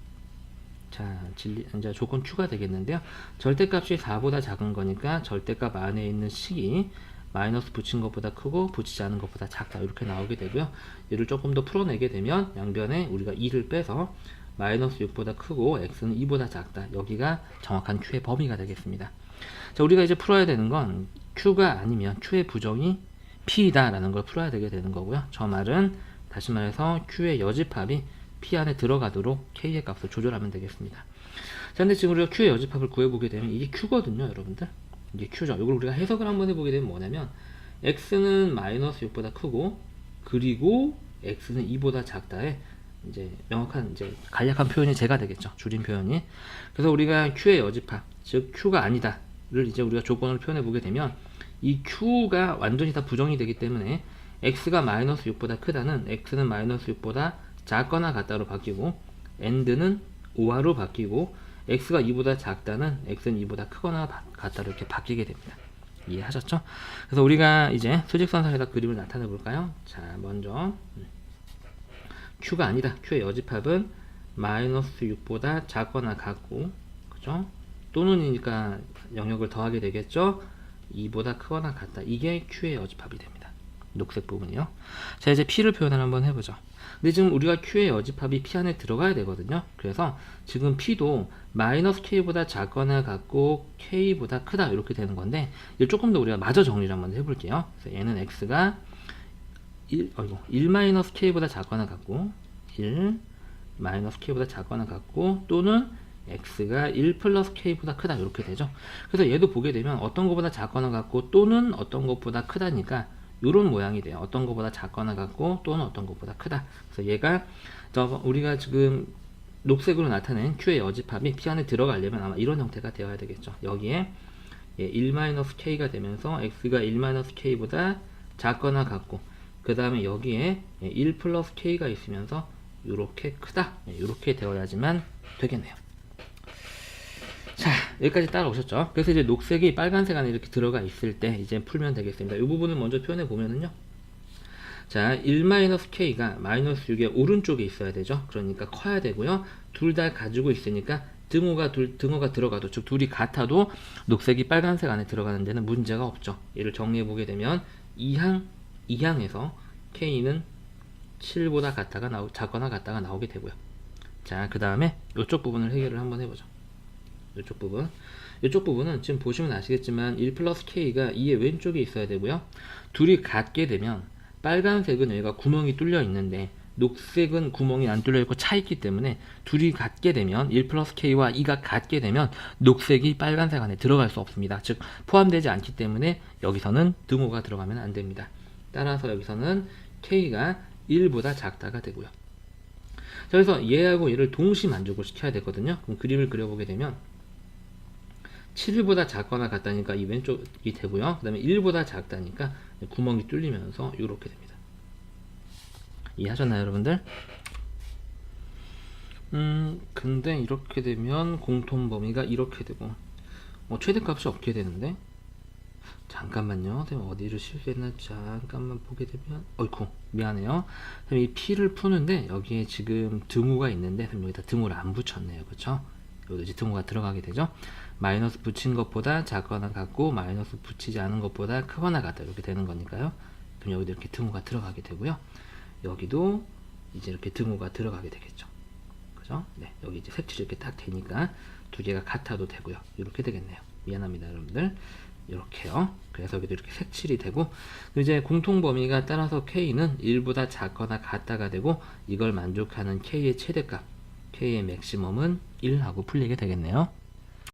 자, 이제 조건 Q가 되겠는데요. 절대값이 4보다 작은 거니까 절대값 안에 있는 식이 마이너스 붙인 것보다 크고 붙이지 않은 것보다 작다. 이렇게 나오게 되고요. 얘를 조금 더 풀어내게 되면 양변에 우리가 2를 빼서 마이너스 6보다 크고 x는 2보다 작다. 여기가 정확한 Q의 범위가 되겠습니다. 자, 우리가 이제 풀어야 되는 건 Q가 아니면 Q의 부정이 P이다 라는 걸 풀어야 되게 되는 거고요. 저 말은 다시 말해서 Q의 여집합이 P 안에 들어가도록 K의 값을 조절하면 되겠습니다. 자, 근데 지금 우리가 Q의 여집합을 구해보게 되면 이게 Q거든요, 여러분들. 이게 Q죠. 이걸 우리가 해석을 한번 해보게 되면 뭐냐면 X는 마이너스 6보다 크고 그리고 X는 2보다 작다에 이제 명확한 이제 간략한 표현이 제가 되겠죠. 줄임 표현이. 그래서 우리가 Q의 여집합, 즉 Q가 아니다를 이제 우리가 조건을 표현해 보게 되면 이 Q가 완전히 다 부정이 되기 때문에 X가 마이너스 6보다 크다는 X는 마이너스 6보다 작거나 같다로 바뀌고 AND는 OR로 바뀌고 X가 2보다 작다는 X는 2보다 크거나 같다로 이렇게 바뀌게 됩니다. 이해하셨죠? 그래서 우리가 이제 수직선상에다 그림을 나타내 볼까요? 자, 먼저 Q가 아니다. Q의 여집합은 마이너스 6보다 작거나 같고, 그죠? 또는이니까 영역을 더하게 되겠죠? 2보다 크거나 같다. 이게 Q의 여집합이 됩니다. 녹색 부분이요. 자, 이제 P를 표현을 한번 해보죠. 근데 지금 우리가 Q의 여집합이 P 안에 들어가야 되거든요. 그래서 지금 P도 마이너스 K보다 작거나 같고 K보다 크다 이렇게 되는 건데 이걸 조금 더 우리가 마저 정리를 한번 해볼게요. 그래서 얘는 X가 1 마이너스 K보다 작거나 같고 1 마이너스 K보다 작거나 같고 또는 X가 1 플러스 K보다 크다 이렇게 되죠. 그래서 얘도 보게 되면 어떤 것보다 작거나 같고 또는 어떤 것보다 크다니까 이런 모양이 돼요. 어떤 것보다 작거나 같고 또는 어떤 것보다 크다. 그래서 얘가 우리가 지금 녹색으로 나타낸 Q의 여집합이 P 안에 들어가려면 아마 이런 형태가 되어야 되겠죠. 여기에 1-K가 되면서 X가 1-K보다 작거나 같고 그 다음에 여기에 1 플러스 K가 있으면서 이렇게 크다. 이렇게 되어야지만 되겠네요. 자, 여기까지 따라오셨죠? 그래서 이제 녹색이 빨간색 안에 이렇게 들어가 있을 때 이제 풀면 되겠습니다. 이 부분을 먼저 표현해 보면은요. 자, 1-K가 마이너스 6의 오른쪽에 있어야 되죠. 그러니까 커야 되고요. 둘 다 가지고 있으니까 등호가 들어가도, 즉 둘이 같아도 녹색이 빨간색 안에 들어가는 데는 문제가 없죠. 얘를 정리해 보게 되면 2항에서 K는 7보다 작거나 같다가 나오게 되고요. 자, 그 다음에 이쪽 부분을 해결을 한번 해보죠. 이쪽 부분은 지금 보시면 아시겠지만 1 플러스 K가 2의 왼쪽에 있어야 되고요. 둘이 같게 되면 빨간색은 여기가 구멍이 뚫려 있는데 녹색은 구멍이 안 뚫려 있고 차 있기 때문에 둘이 같게 되면 1 플러스 K와 2가 같게 되면 녹색이 빨간색 안에 들어갈 수 없습니다. 즉 포함되지 않기 때문에 여기서는 등호가 들어가면 안 됩니다. 따라서 여기서는 K가 1보다 작다가 되고요. 자, 그래서 얘하고 얘를 동시 만족을 시켜야 되거든요. 그럼 그림을 그려보게 되면 7보다 작거나 같다니까 이 왼쪽이 되고요. 그 다음에 1보다 작다니까 구멍이 뚫리면서 이렇게 됩니다. 이해하셨나요, 여러분들? 근데 이렇게 되면 공통 범위가 이렇게 되고 최대값이 없게 되는데 잠깐만요. 어디를 실수했나 잠깐만 보게 되면 어이쿠 미안해요. 이 P를 푸는데 여기에 지금 등호가 있는데 여기다 등호를 안 붙였네요. 그쵸? 여기 이제 등호가 들어가게 되죠. 마이너스 붙인 것보다 작거나 같고 마이너스 붙이지 않은 것보다 크거나 같다 이렇게 되는 거니까요. 그럼 여기도 이렇게 등호가 들어가게 되고요. 여기도 이제 이렇게 등호가 들어가게 되겠죠. 그죠? 네, 여기 이제 색칠이 이렇게 딱 되니까 두 개가 같아도 되고요. 이렇게 되겠네요. 미안합니다, 여러분들. 이렇게요. 그래서 여기도 이렇게 색칠이 되고, 이제 공통 범위가 따라서 K는 1보다 작거나 같다가 되고, 이걸 만족하는 K의 최대값, K의 맥시멈은 1 하고 풀리게 되겠네요.